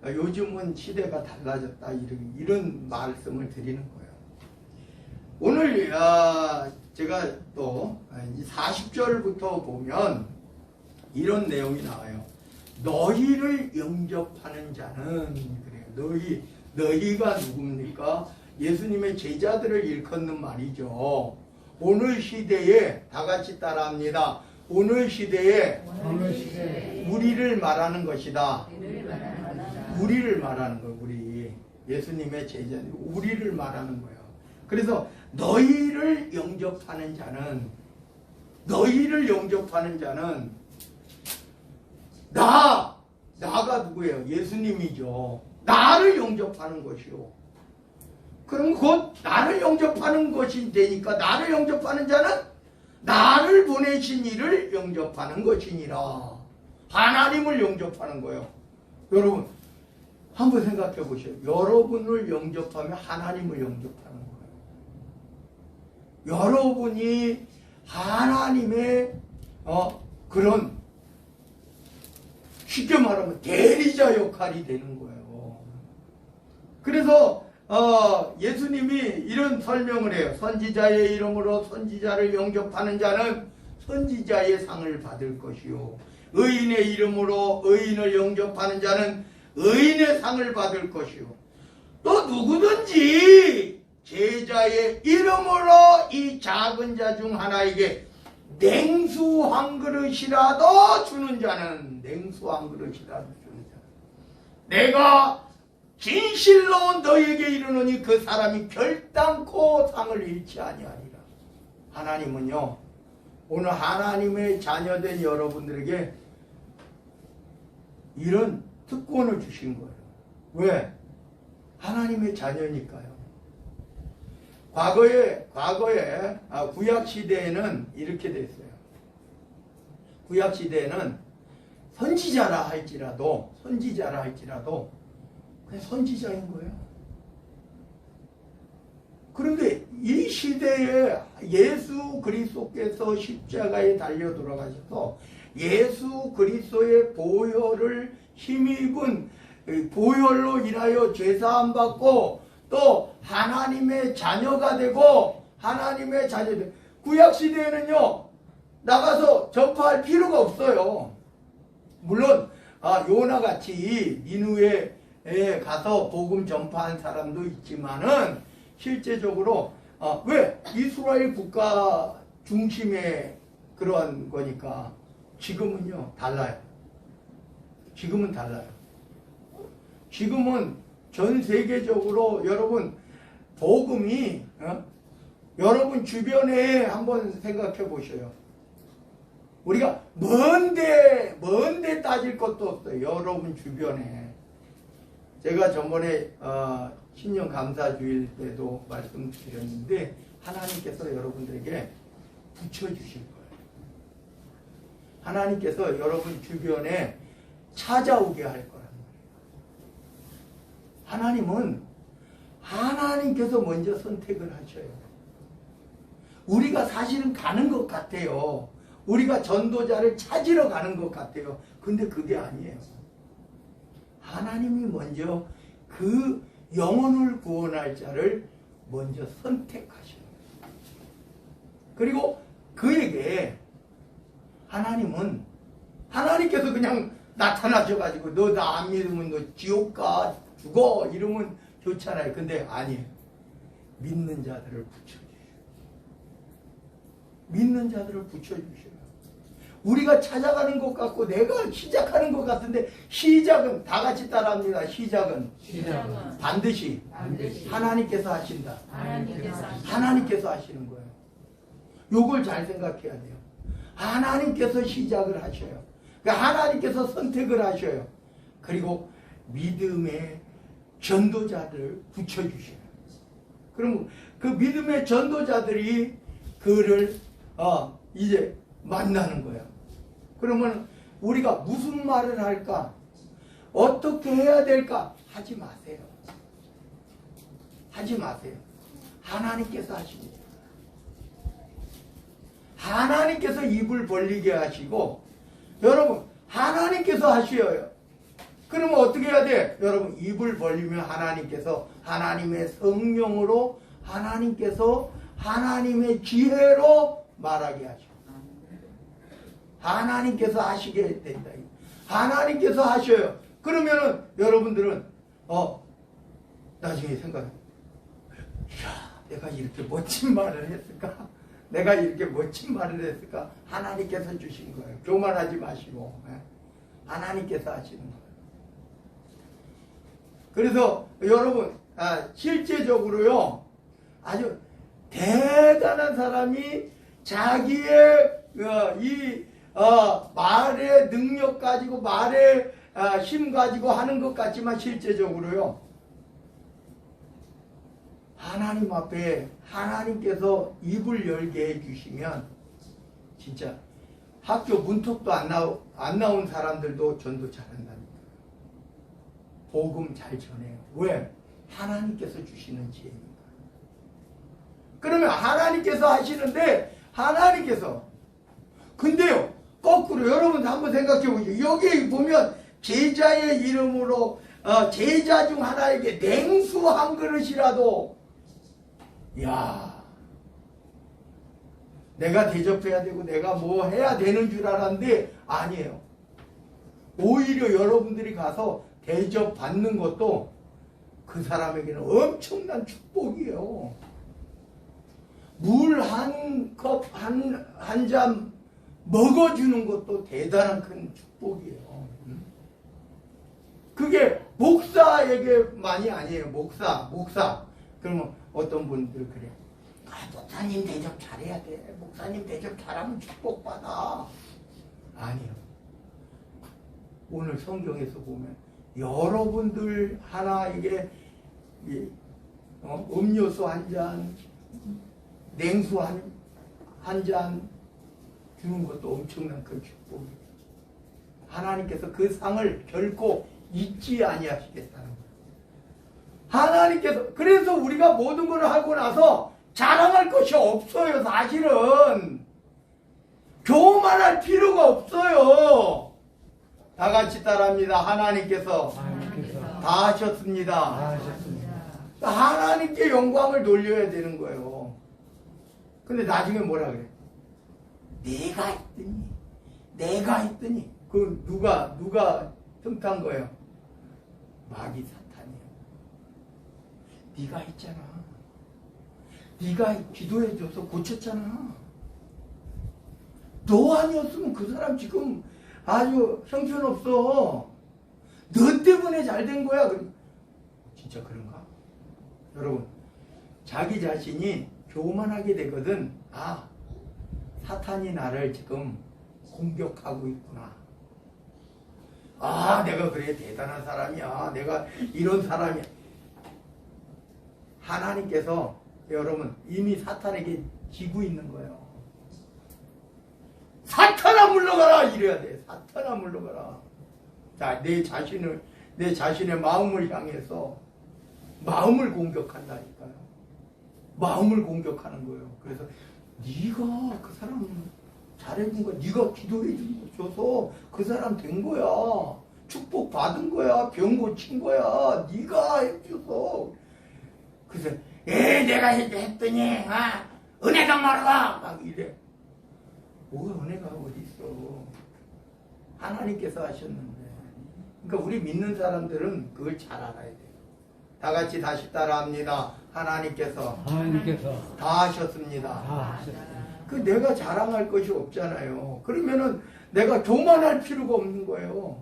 요즘은 시대가 달라졌다. 이런 말씀을 드리는 거예요. 오늘 제가 또 40절부터 보면 이런 내용이 나와요. 너희를 영접하는 자는, 그래요. 너희가 누굽니까? 예수님의 제자들을 일컫는 말이죠. 오늘 시대에 다 같이 따라합니다. 오늘 시대에 우리를 말하는 것이다. 우리를 말하는 거예요. 우리 예수님의 제자들 우리를 말하는 거예요. 그래서 너희를 영접하는 자는 나가 누구예요? 예수님이죠. 나를 영접하는 것이요. 그럼 곧 나를 영접하는 것이 되니까 나를 영접하는 자는 나를 보내신 이를 영접하는 것이니라. 하나님을 영접하는 거예요. 여러분 한번 생각해 보세요. 여러분을 영접하면 하나님을 영접하는 거예요. 여러분이 하나님의 그런 쉽게 말하면 대리자 역할이 되는 거예요. 그래서 예수님이 이런 설명을 해요. 선지자의 이름으로 선지자를 영접하는 자는 선지자의 상을 받을 것이요. 의인의 이름으로 의인을 영접하는 자는 의인의 상을 받을 것이요. 또 누구든지 제자의 이름으로 이 작은 자 중 하나에게 냉수 한 그릇이라도 주는 자는 내가 진실로 너에게 이르노니 그 사람이 결단코 상을 잃지 아니하리라. 하나님은요 오늘 하나님의 자녀된 여러분들에게 이런 특권을 주신 거예요. 왜? 하나님의 자녀니까요. 과거에 구약 시대에는 이렇게 됐어요. 구약 시대에는 선지자라 할지라도 그냥 선지자인 거예요. 그런데 이 시대에 예수 그리스도께서 십자가에 달려 돌아가셔서 예수 그리스도의 보혈을 힘입은 보혈로 인하여 죄사함 받고 또 하나님의 자녀가 되고 하나님의 자녀들 구약 시대에는요 나가서 전파할 필요가 없어요. 물론 요나 같이 니느웨에 가서 복음 전파한 사람도 있지만은 실제적으로 왜 이스라엘 국가 중심의 그런 거니까 지금은요 달라요. 지금은 전 세계적으로 여러분 복음이 여러분 주변에 한번 생각해 보셔요. 우리가 먼데 따질 것도 없어요. 여러분 주변에. 제가 전번에 신년 감사주일 때도 말씀드렸는데 하나님께서 여러분들에게 붙여주실 거예요. 하나님께서 여러분 주변에 찾아오게 할 거란 말이에요. 하나님께서 먼저 선택을 하셔요. 우리가 사실은 가는 것 같아요. 우리가 전도자를 찾으러 가는 것 같아요. 근데 그게 아니에요. 하나님이 먼저 그 영혼을 구원할 자를 먼저 선택하셔요. 그리고 그에게 하나님께서 그냥 나타나셔가지고 너 나 안 믿으면 너 지옥 가 죽어 이러면 좋잖아요. 근데 아니에요. 믿는 자들을 붙여주셔요. 우리가 찾아가는 것 같고 내가 시작하는 것 같은데 시작은 다 같이 따라합니다. 시작은 반드시 하나님께서 하신다. 하나님께서 하시는 거예요. 요걸 잘 생각해야 돼요. 하나님께서 시작을 하셔요. 그러니까 하나님께서 선택을 하셔요. 그리고 믿음의 전도자들 붙여주셔요. 그럼 그 믿음의 전도자들이 그를 이제 만나는 거예요. 그러면 우리가 무슨 말을 할까? 어떻게 해야 될까? 하지 마세요. 하나님께서 하십니다. 하나님께서 입을 벌리게 하시고 여러분 하나님께서 하셔요. 그러면 어떻게 해야 돼? 여러분 입을 벌리면 하나님께서 하나님의 성령으로 하나님께서 하나님의 지혜로 말하게 하셔. 하나님께서 하시게 된다. 하나님께서 하셔요. 그러면은 여러분들은 나중에 생각해. 이야, 내가 이렇게 멋진 말을 했을까? 내가 이렇게 멋진 말을 했을까? 하나님께서 주신 거예요. 교만하지 마시고. 하나님께서 하시는 거예요. 그래서 여러분, 실제적으로요, 아주 대단한 사람이 자기의 말의 능력 가지고, 말의 힘 가지고 하는 것 같지만 실제적으로요, 하나님 앞에 하나님께서 입을 열게 해주시면 진짜 학교 문턱도 안 나온 사람들도 전도 잘한다니까. 복음 잘 전해요. 왜? 하나님께서 주시는 지혜입니다. 그러면 하나님께서 하시는데, 하나님께서, 근데요, 거꾸로 여러분 한번 생각해 보시죠. 여기 보면 제자의 이름으로 제자 중 하나에게 냉수 한 그릇이라도, 야, 내가 대접해야 되고 내가 뭐 해야 되는 줄 알았는데 아니에요. 오히려 여러분들이 가서 대접받는 것도 그 사람에게는 엄청난 축복이에요. 물 한 컵, 한 잔 먹어주는 것도 대단한 큰 축복이에요. 그게 목사에게만이 아니에요. 목사. 그러면 어떤 분들 그래. 목사님 대접 잘해야 돼. 목사님 대접 잘하면 축복받아. 아니요. 오늘 성경에서 보면 여러분들 하나에게 음료수 한 잔, 냉수 한 잔 주는 것도 엄청난 큰 축복이에요. 하나님께서 그 상을 결코 잊지 아니하시겠다는 거예요. 하나님께서, 그래서 우리가 모든 걸 하고 나서 자랑할 것이 없어요. 사실은 교만할 필요가 없어요. 다 같이 따라합니다. 하나님께서 다 하셨습니다. 하나님께 영광을 돌려야 되는 거예요. 근데 나중에 뭐라 그래? 내가 했더니 그 누가 틈탄 거예요? 마귀 사탄이에요. 네가 했잖아. 네가 기도해줘서 고쳤잖아. 너 아니었으면 그 사람 지금 아주 형편없어. 너 때문에 잘 된 거야. 진짜 그런가? 여러분, 자기 자신이 교만하게 되거든. 아, 사탄이 나를 지금 공격하고 있구나. 아, 내가 그래 대단한 사람이야. 내가 이런 사람이야. 하나님께서 여러분 이미 사탄에게 지고 있는 거예요. 사탄아 물러가라 이래야 돼. 사탄아 물러가라. 자, 내 자신의 마음을 향해서 마음을 공격한다니까요. 마음을 공격하는 거예요. 그래서 네가 그 사람 잘해준 거야. 네가 기도해준 거 줘서 그 사람 된 거야. 축복 받은 거야. 병 고친 거야. 네가 해줘서. 그래서 내가 했더니 은혜가 멀어 막 이래. 뭐가 은혜가 어디 있어. 하나님께서 하셨는데. 그러니까 우리 믿는 사람들은 그걸 잘 알아야 돼요. 다 같이 다시 따라합니다. 하나님께서 다 하셨습니다. 그 내가 자랑할 것이 없잖아요. 그러면은 내가 교만할 필요가 없는 거예요.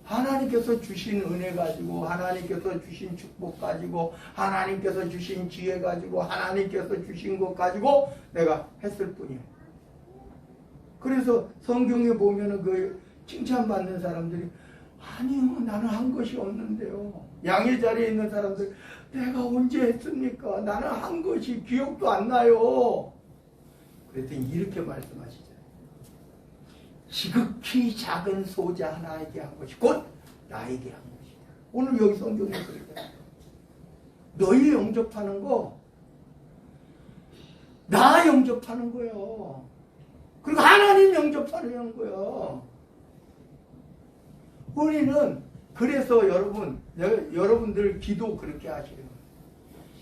하나님께서 주신 은혜 가지고, 하나님께서 주신 축복 가지고, 하나님께서 주신 지혜 가지고, 하나님께서 주신 것 가지고 내가 했을 뿐이에요. 그래서 성경에 보면은 그 칭찬받는 사람들이 아니요, 나는 한 것이 없는데요. 양의 자리에 있는 사람들 내가 언제 했습니까? 나는 한 것이 기억도 안 나요. 그랬더니 이렇게 말씀하시잖아요. 지극히 작은 소자 하나에게 한 것이 곧 나에게 한 것이다. 오늘 여기 성경에 그러잖아요. 너희 영접하는 거 나 영접하는 거예요. 그리고 하나님 영접하는 거예요. 우리는 그래서 여러분들 기도 그렇게 하시는 거예요.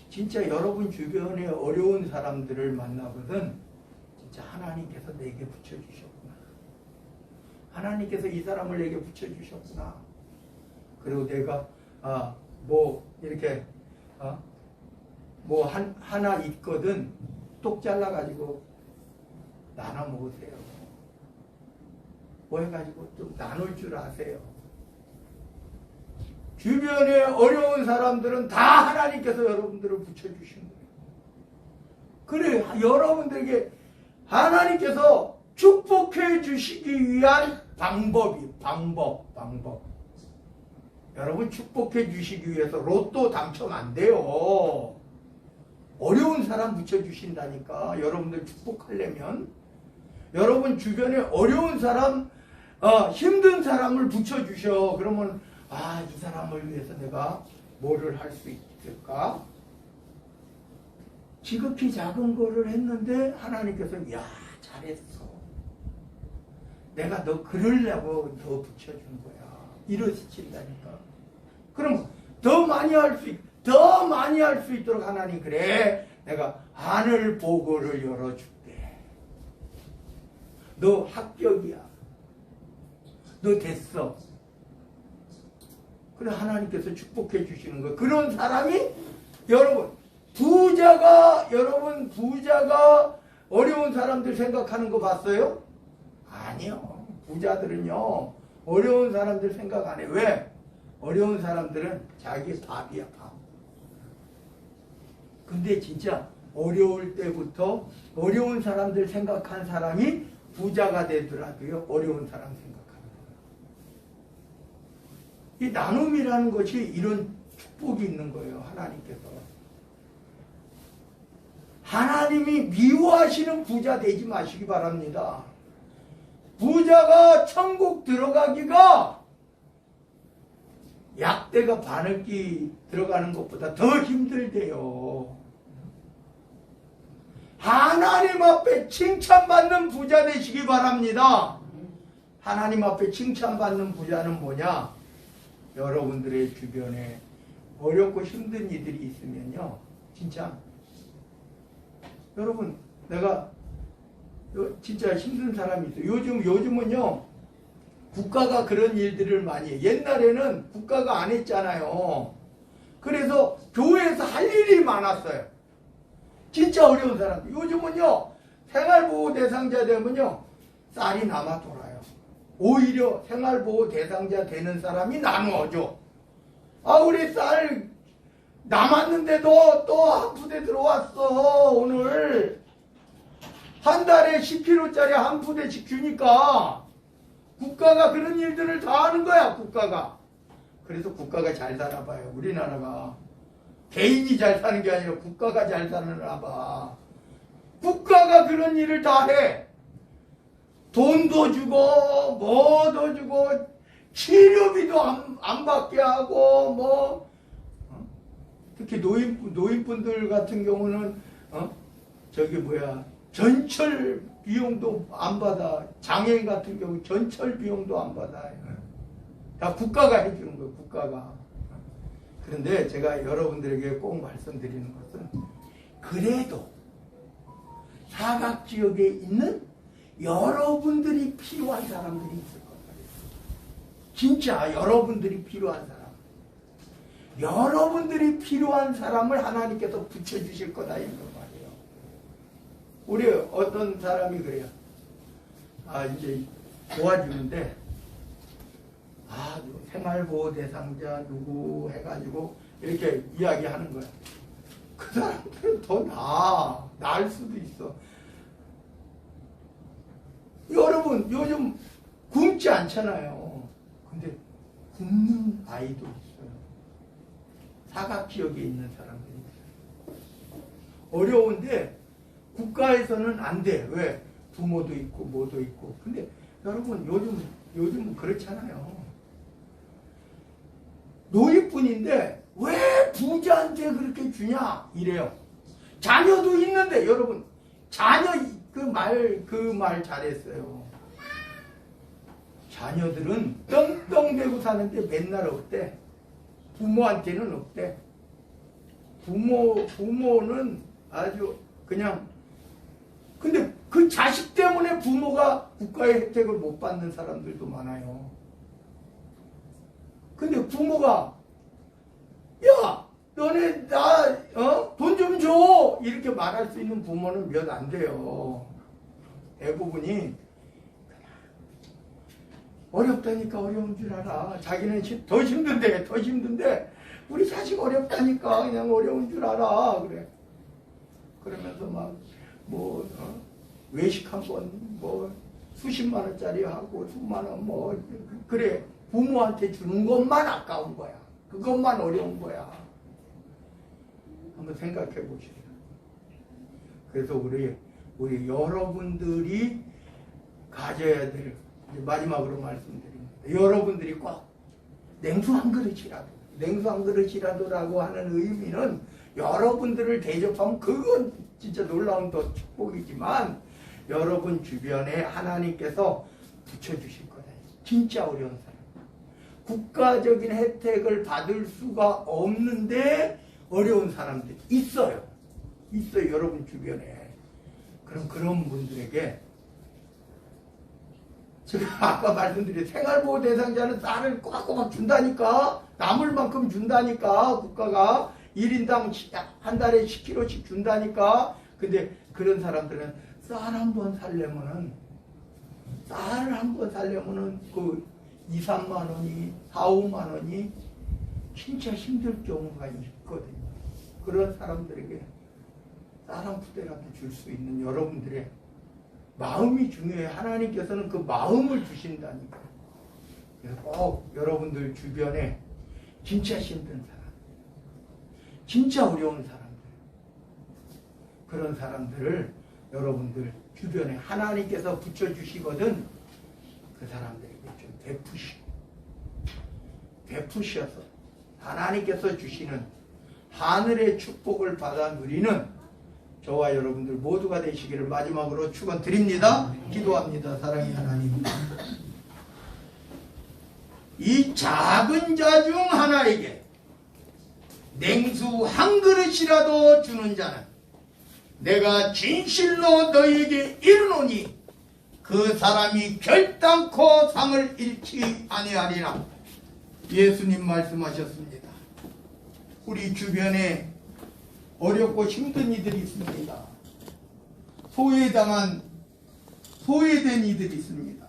진짜 여러분 주변에 어려운 사람들을 만나거든 진짜 하나님께서 내게 붙여주셨구나. 하나님께서 이 사람을 내게 붙여주셨구나. 그리고 내가 뭐 이렇게 뭐 하나 있거든 똑 잘라가지고 나눠 먹으세요. 뭐 해가지고 좀 나눌 줄 아세요. 주변에 어려운 사람들은 다 하나님께서 여러분들을 붙여주신 거예요. 그래 여러분들에게 하나님께서 축복해 주시기 위한 방법. 여러분 축복해 주시기 위해서 로또 당첨 안 돼요. 어려운 사람 붙여주신다니까. 여러분들 축복하려면 여러분 주변에 어려운 사람 힘든 사람을 붙여주셔. 그러면 이 사람을 위해서 내가 뭐를 할 수 있을까? 지극히 작은 거를 했는데 하나님께서 야 잘했어. 내가 너 그러려고 너 붙여준 거야. 이러시친다니까. 그럼 더 많이 할 수 있도록 하나님 그래 내가 하늘 보고를 열어줄게. 너 합격이야. 너 됐어. 그래 하나님께서 축복해 주시는 거예요. 그런 사람이 여러분 부자가 어려운 사람들 생각하는 거 봤어요? 아니요. 부자들은요 어려운 사람들 생각 안 해. 왜? 어려운 사람들은 자기 밥이야 밥. 근데 진짜 어려울 때부터 어려운 사람들 생각한 사람이 부자가 되더라도요 어려운 사람 생각하는 거예요. 이 나눔이라는 것이 이런 축복이 있는 거예요. 하나님께서. 하나님이 미워하시는 부자 되지 마시기 바랍니다. 부자가 천국 들어가기가 약대가 바늘기 들어가는 것보다 더 힘들대요. 하나님 앞에 칭찬받는 부자 되시기 바랍니다. 하나님 앞에 칭찬받는 부자는 뭐냐? 여러분들의 주변에 어렵고 힘든 이들이 있으면요 진짜 여러분 내가 진짜 힘든 사람이 있어요. 요즘은요 국가가 그런 일들을 많이 해요. 옛날에는 국가가 안 했잖아요. 그래서 교회에서 할 일이 많았어요. 진짜 어려운 사람들. 요즘은요 생활보호 대상자 되면요 쌀이 남아 돌아요. 오히려 생활보호 대상자 되는 사람이 나누어져. 우리 쌀 남았는데도 또 한 푸대 들어왔어. 오늘 한 달에 10kg짜리 한 푸대씩 주니까 국가가 그런 일들을 다 하는 거야. 국가가. 그래서 국가가 잘 사나 봐요. 우리나라가 개인이 잘 사는 게 아니라 국가가 잘 사나 봐. 국가가 그런 일을 다 해. 돈도 주고 뭐도 주고 치료비도 안 받게 하고 특히 노인분들 같은 경우는 전철 비용도 안 받아. 장애인 같은 경우 전철 비용도 안 받아. 다 국가가 해주는 거예요. 국가가. 그런데 제가 여러분들에게 꼭 말씀드리는 것은 그래도 사각지역에 있는 여러분들이 필요한 사람들이 있을 거예요. 진짜 여러분들이 필요한 사람. 여러분들이 필요한 사람을 하나님께서 붙여주실 거다 이런 말이에요. 우리 어떤 사람이 그래요. 이제 도와주는데 생활보호 대상자 누구 해가지고 이렇게 이야기하는 거야. 그 사람들은 더 나을 수도 있어. 여러분 요즘 굶지 않잖아요. 근데 굶는 아이도 있어요. 사각지역에 있는 사람들이 있어요. 어려운데 국가에서는 안 돼. 왜? 부모도 있고 뭐도 있고. 근데 여러분 요즘은 그렇잖아요. 노예뿐인데 왜 부자한테 그렇게 주냐 이래요. 자녀도 있는데 여러분 자녀 그 말 잘했어요. 자녀들은 떵떵대고 사는데 맨날 없대. 부모한테는 없대. 부모는 아주 그냥 근데 그 자식 때문에 부모가 국가의 혜택을 못 받는 사람들도 많아요. 근데 부모가 야 너네 나 돈 좀 줘 이렇게 말할 수 있는 부모는 몇 안 돼요. 대부분이 어렵다니까 어려운 줄 알아. 자기는 더 힘든데 우리 자식 어렵다니까 그냥 어려운 줄 알아. 그래. 그러면서 막 외식 한 번 수십만 원짜리 하고 수만 원 그래. 부모한테 주는 것만 아까운 거야. 그것만 어려운 거야. 한번 생각해 보시죠. 그래서 우리 여러분들이 가져야 될 마지막으로 말씀드립니다. 여러분들이 꼭 냉수 한 그릇이라도라고 하는 의미는 여러분들을 대접하면 그건 진짜 놀라운 더 축복이지만 여러분 주변에 하나님께서 붙여주실 거다. 진짜 어려운 사람. 국가적인 혜택을 받을 수가 없는데 어려운 사람들이 있어요. 여러분 주변에. 그럼 그런 분들에게 제가 아까 말씀드린 생활보호 대상자는 쌀을 꼬박꼬박 준다니까. 남을 만큼 준다니까. 국가가 1인당 한 달에 10kg씩 준다니까. 근데 그런 사람들은 쌀 한 번 살려면은 그 2, 3만 원이 4, 5만 원이 진짜 힘들 경우가 있거든요. 그런 사람들에게 쌀 한 푸대라도 줄 수 있는 여러분들의 마음이 중요해요. 하나님께서는 그 마음을 주신다니까. 그래서 꼭 여러분들 주변에 진짜 힘든 사람, 진짜 어려운 사람들, 그런 사람들을 여러분들 주변에 하나님께서 붙여주시거든 그 사람들에게 좀 베푸셔서 하나님께서 주시는 하늘의 축복을 받아 누리는 저와 여러분들 모두가 되시기를 마지막으로 축원드립니다. 기도합니다. 사랑의 하나님, 이 작은 자 중 하나에게 냉수 한 그릇이라도 주는 자는 내가 진실로 너희에게 이르노니 그 사람이 결단코 상을 잃지 아니하리라. 예수님 말씀하셨습니다. 우리 주변에 어렵고 힘든 이들이 있습니다. 소외된 이들이 있습니다.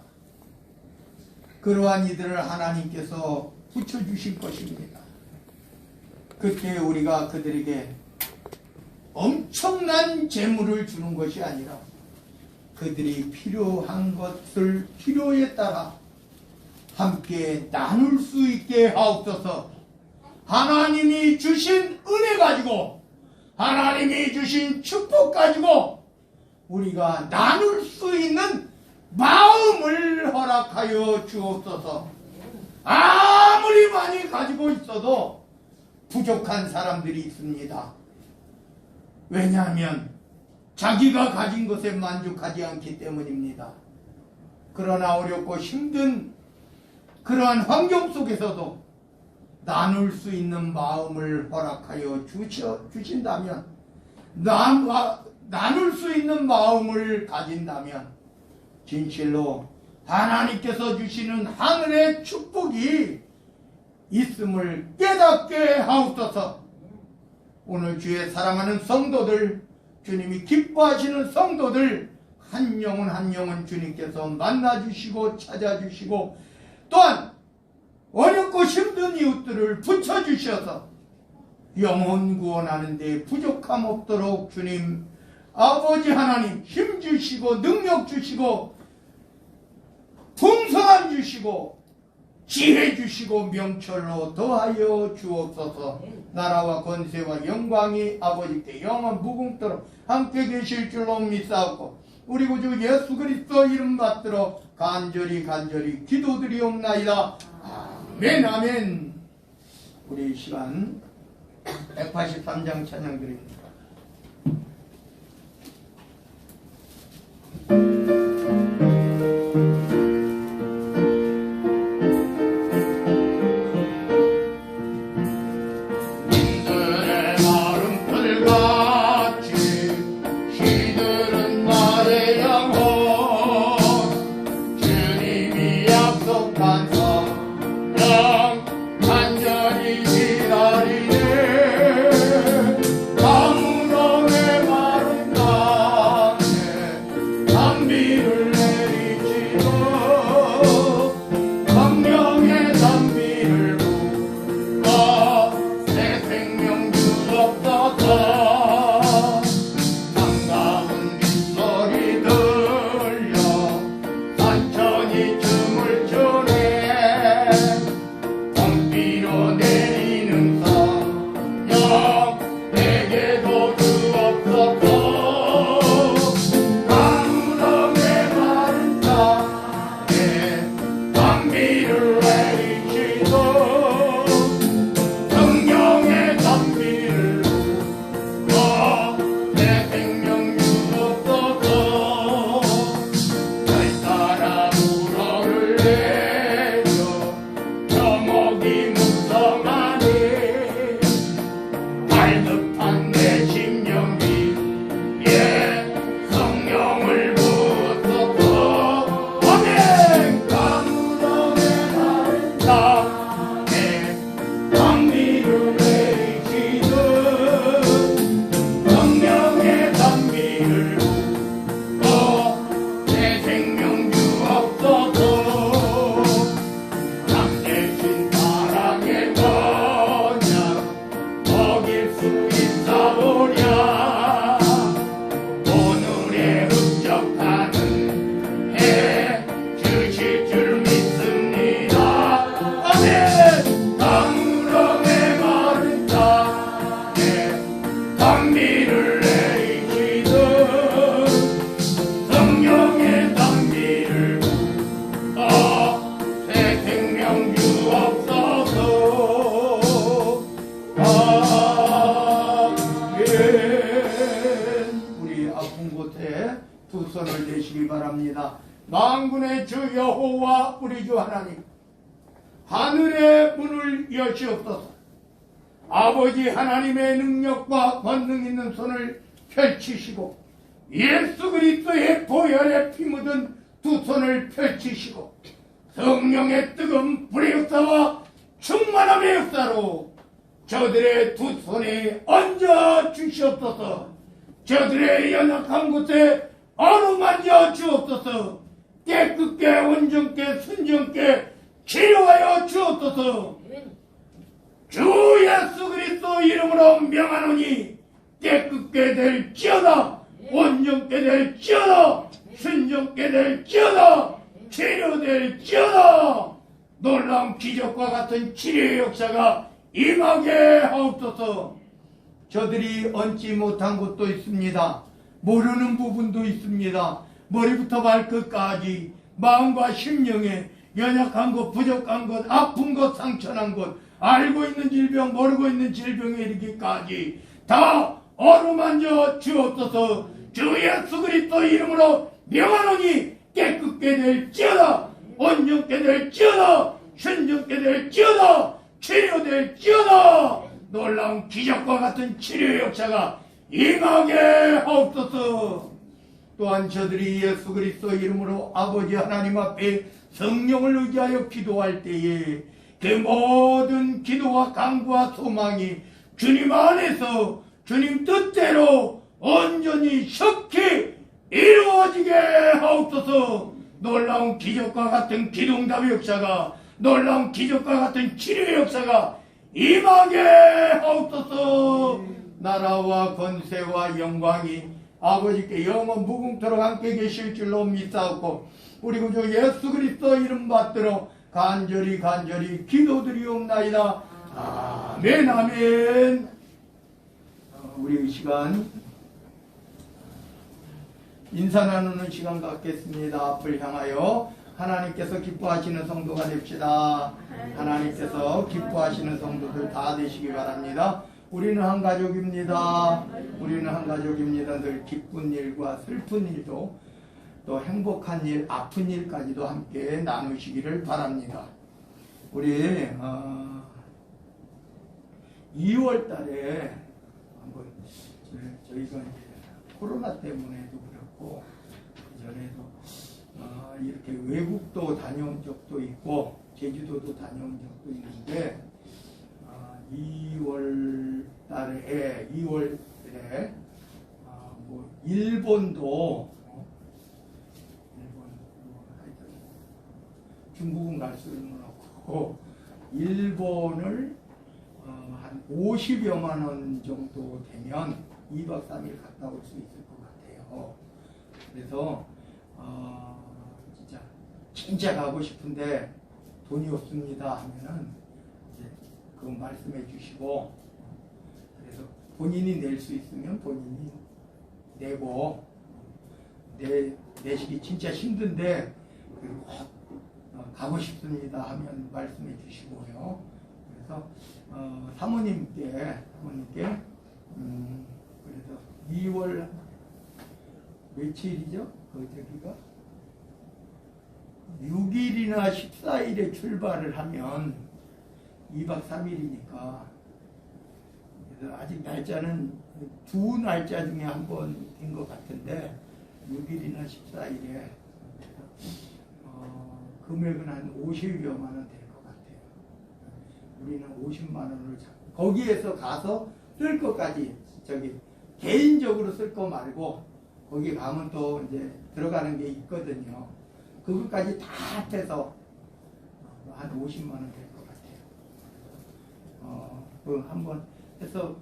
그러한 이들을 하나님께서 붙여주실 것입니다. 그때 우리가 그들에게 엄청난 재물을 주는 것이 아니라 그들이 필요한 것을 필요에 따라 함께 나눌 수 있게 하옵소서. 하나님이 주신 은혜 가지고 하나님이 주신 축복 가지고 우리가 나눌 수 있는 마음을 허락하여 주옵소서. 아무리 많이 가지고 있어도 부족한 사람들이 있습니다. 왜냐하면 자기가 가진 것에 만족하지 않기 때문입니다. 그러나 어렵고 힘든 그러한 환경 속에서도 나눌 수 있는 마음을 허락하여 주신다면, 나눌 수 있는 마음을 가진다면 진실로 하나님께서 주시는 하늘의 축복이 있음을 깨닫게 하옵소서. 오늘 주의 사랑하는 성도들, 주님이 기뻐하시는 성도들 한 영혼 주님께서 만나주시고 찾아주시고 또한 어렵고 힘든 이웃들을 붙여주셔서 영혼 구원하는 데 부족함 없도록 주님 아버지 하나님 힘주시고 능력 주시고 풍성함 주시고 지혜 주시고 명철로 더하여 주옵소서. 나라와 권세와 영광이 아버지께 영원 무궁토록 함께 계실 줄로 믿사옵고 우리 구주 예수 그리스도 이름 받들어 간절히 기도드리옵나이다. 아멘 아멘. 우리 이 시간 183장 찬양 드립니다. 간절히 기다리는 두 손을 대시기 바랍니다. 만군의 주 여호와 우리 주 하나님, 하늘의 문을 여시옵소서. 아버지 하나님의 능력과 권능 있는 손을 펼치시고 예수 그리스도의 보혈에 피 묻은 두 손을 펼치시고 성령의 뜨거운 불의 역사와 충만함의 역사로 저들의 두 손에 얹어 주시옵소서. 저들의 연약한 곳에 어루만져 주옵소서. 깨끗게 온전케 순전케 치료하여 주옵소서. 주 예수 그리스도 이름으로 명하노니 깨끗게 될지어다, 온전케 될지어다, 순전케 될지어다, 치료될지어다. 놀라운 기적과 같은 치료의 역사가 임하게 하옵소서. 저들이 얹지 못한 곳도 있습니다. 모르는 부분도 있습니다. 머리부터 발끝까지 마음과 심령에 연약한 것, 부족한 것, 아픈 것, 상처난 것, 알고 있는 질병, 모르고 있는 질병에 이르기까지 다 어루만져 주옵소서. 주 예수 그리스도 이름으로 명하노니 깨끗게 될지어다, 온전케 될지어다, 순전케 될지어다, 치료될지어다. 놀라운 기적과 같은 치료의 역사가 임하게 하옵소서. 또한 저들이 예수 그리스도 이름으로 아버지 하나님 앞에 성령을 의지하여 기도할 때에 그 모든 기도와 간구와 소망이 주님 안에서 주님 뜻대로 온전히 속히 이루어지게 하옵소서. 놀라운 기적과 같은 기도응답의 역사가, 놀라운 기적과 같은 치료의 역사가 임하게 하옵소서. 나라와 권세와 영광이 아버지께 영원 무궁토록 함께 계실 줄로 믿사옵고 우리 구주 예수 그리스도 이름 받들어 간절히 기도드리옵나이다. 아멘 아멘. 우리 이 시간 인사 나누는 시간 갖겠습니다. 앞을 향하여 하나님께서 기뻐하시는 성도가 됩시다. 하나님께서 기뻐하시는 성도들 다 되시기 바랍니다. 우리는 한 가족입니다. 우리는 한 가족입니다. 늘 기쁜 일과 슬픈 일도 또 행복한 일, 아픈 일까지도 함께 나누시기를 바랍니다. 우리 2월 달에 한번 저희가 이제 코로나 때문에도 그렇고 그전에도 이렇게 외국도 다녀온 적도 있고 제주도도 다녀온 적도 있는데 2월 달에 뭐 일본도 중국은 갈 수는 없고 일본을 한 50여만 원 정도 되면 2박 3일 갔다 올 수 있을 것 같아요. 그래서 진짜 가고 싶은데 돈이 없습니다 하면은 이제 그거 말씀해 주시고, 그래서 본인이 낼 수 있으면 본인이 내고, 내시기 진짜 힘든데 꼭 가고 싶습니다 하면 말씀해 주시고요. 그래서 사모님께 그래서 2월 며칠이죠? 저기가 6일이나 14일에 출발을 하면 2박 3일이니까 그래서 아직 날짜는 두 날짜 중에 한 번 된 것 같은데 6일이나 14일에 금액은 한 50여만 원 될 것 같아요. 우리는 50만 원을 거기에서 가서 쓸 것까지 개인적으로 쓸 거 말고 거기 가면 또 이제 들어가는 게 있거든요. 그것까지 다 합해서 한 50만 원 될 것 같아요. 한번 해서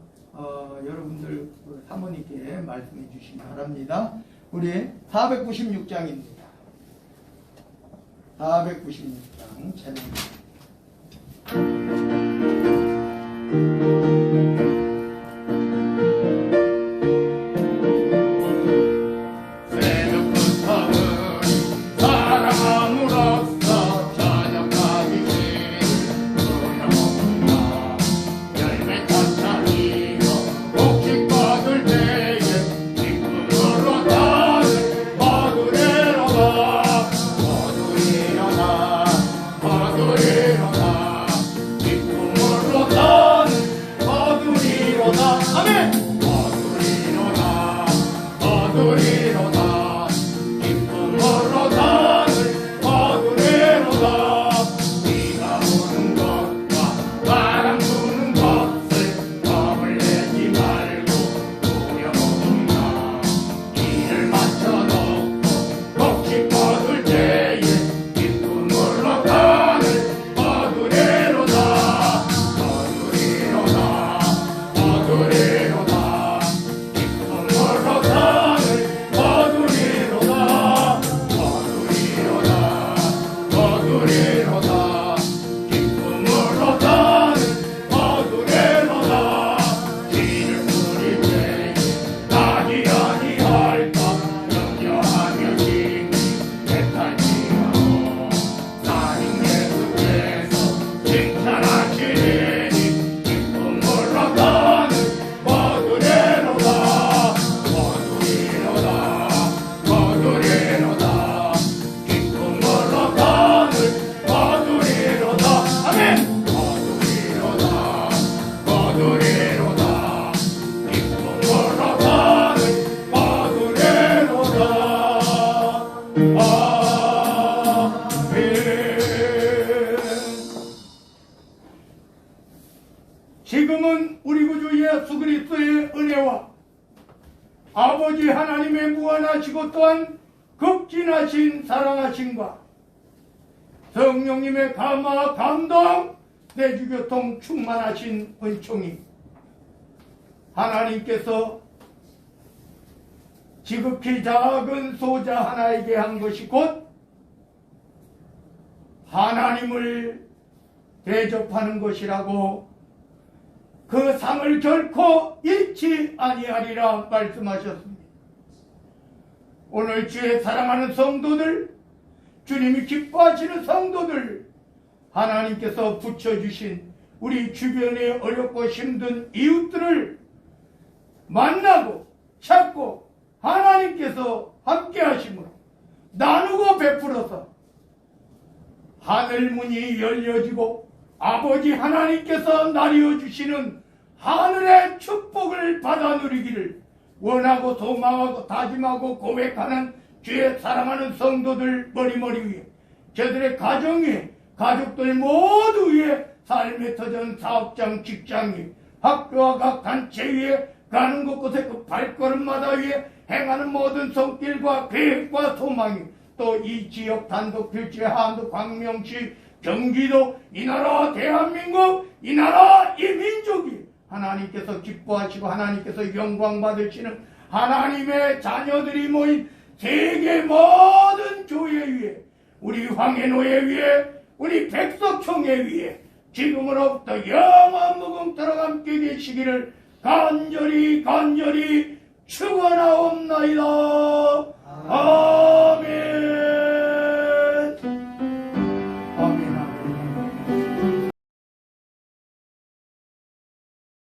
여러분들 사모님께 말씀해 주시기 바랍니다. 우리 496장입니다. 496장 찬양입니다. 거두리로다 기쁨으로 산을 거두리로다 비가 오는 것과 바람 부는 것을 겁을 내지 말고 두려워하라 이를 맞춰놓고 혹시 거둘 때에 기쁨으로 산을 거두리로다 거두리로다 거두리로다 기쁨으로 산을 거두리로다 거두리로다 거두리로다 기쁨으로 산을 거두리로다 비를 뿌릴 때에 나지 아니할까 염려하며 징히 배탈지하고 나는 예수께서 칭찬하시리니 기쁨으로 산을 거두리로다 거두리로다 거두리로다 기쁨으로 산을 거두리로다 아멘 거두리로다 거두리로다 기쁨으로 산을 거두리로다 아멘. 지금은 우리 구주 예수 그리스도의 은혜와 아버지 하나님의 무한하시고 또한 극진하신 사랑하심과 성령님의 감화 감동 내주교통 충만하신 은총이 하나님께서 지극히 작은 소자 하나에게 한 것이 곧 하나님을 대접하는 것이라고 그 상을 결코 잃지 아니하리라 말씀하셨습니다. 오늘 주의 사랑하는 성도들, 주님이 기뻐하시는 성도들, 하나님께서 붙여주신 우리 주변의 어렵고 힘든 이웃들을 만나고 찾고 하나님께서 함께 하심으로 나누고 베풀어서 하늘문이 열려지고 아버지 하나님께서 나뉘어 주시는 하늘의 축복을 받아 누리기를 원하고 소망하고 다짐하고 고백하는 주의 사랑하는 성도들 머리머리 위에 저들의 가정 위에 가족들 모두 위에 삶의 터전 사업장 직장 위에 학교와 각 단체 위에 가는 곳곳에 그 발걸음마다 위에 행하는 모든 손길과 계획과 소망이 또 이 지역 단독 필지 한도 광명시 경기도 이 나라 대한민국 이 나라 이 민족이 하나님께서 기뻐하시고 하나님께서 영광 받으시는 하나님의 자녀들이 모인 세계 모든 교회 위에 우리 황해노예 위에 우리 백석총회 위에 지금으로부터 영원 무궁토록 함께 계시기를 간절히 축원하옵나이다.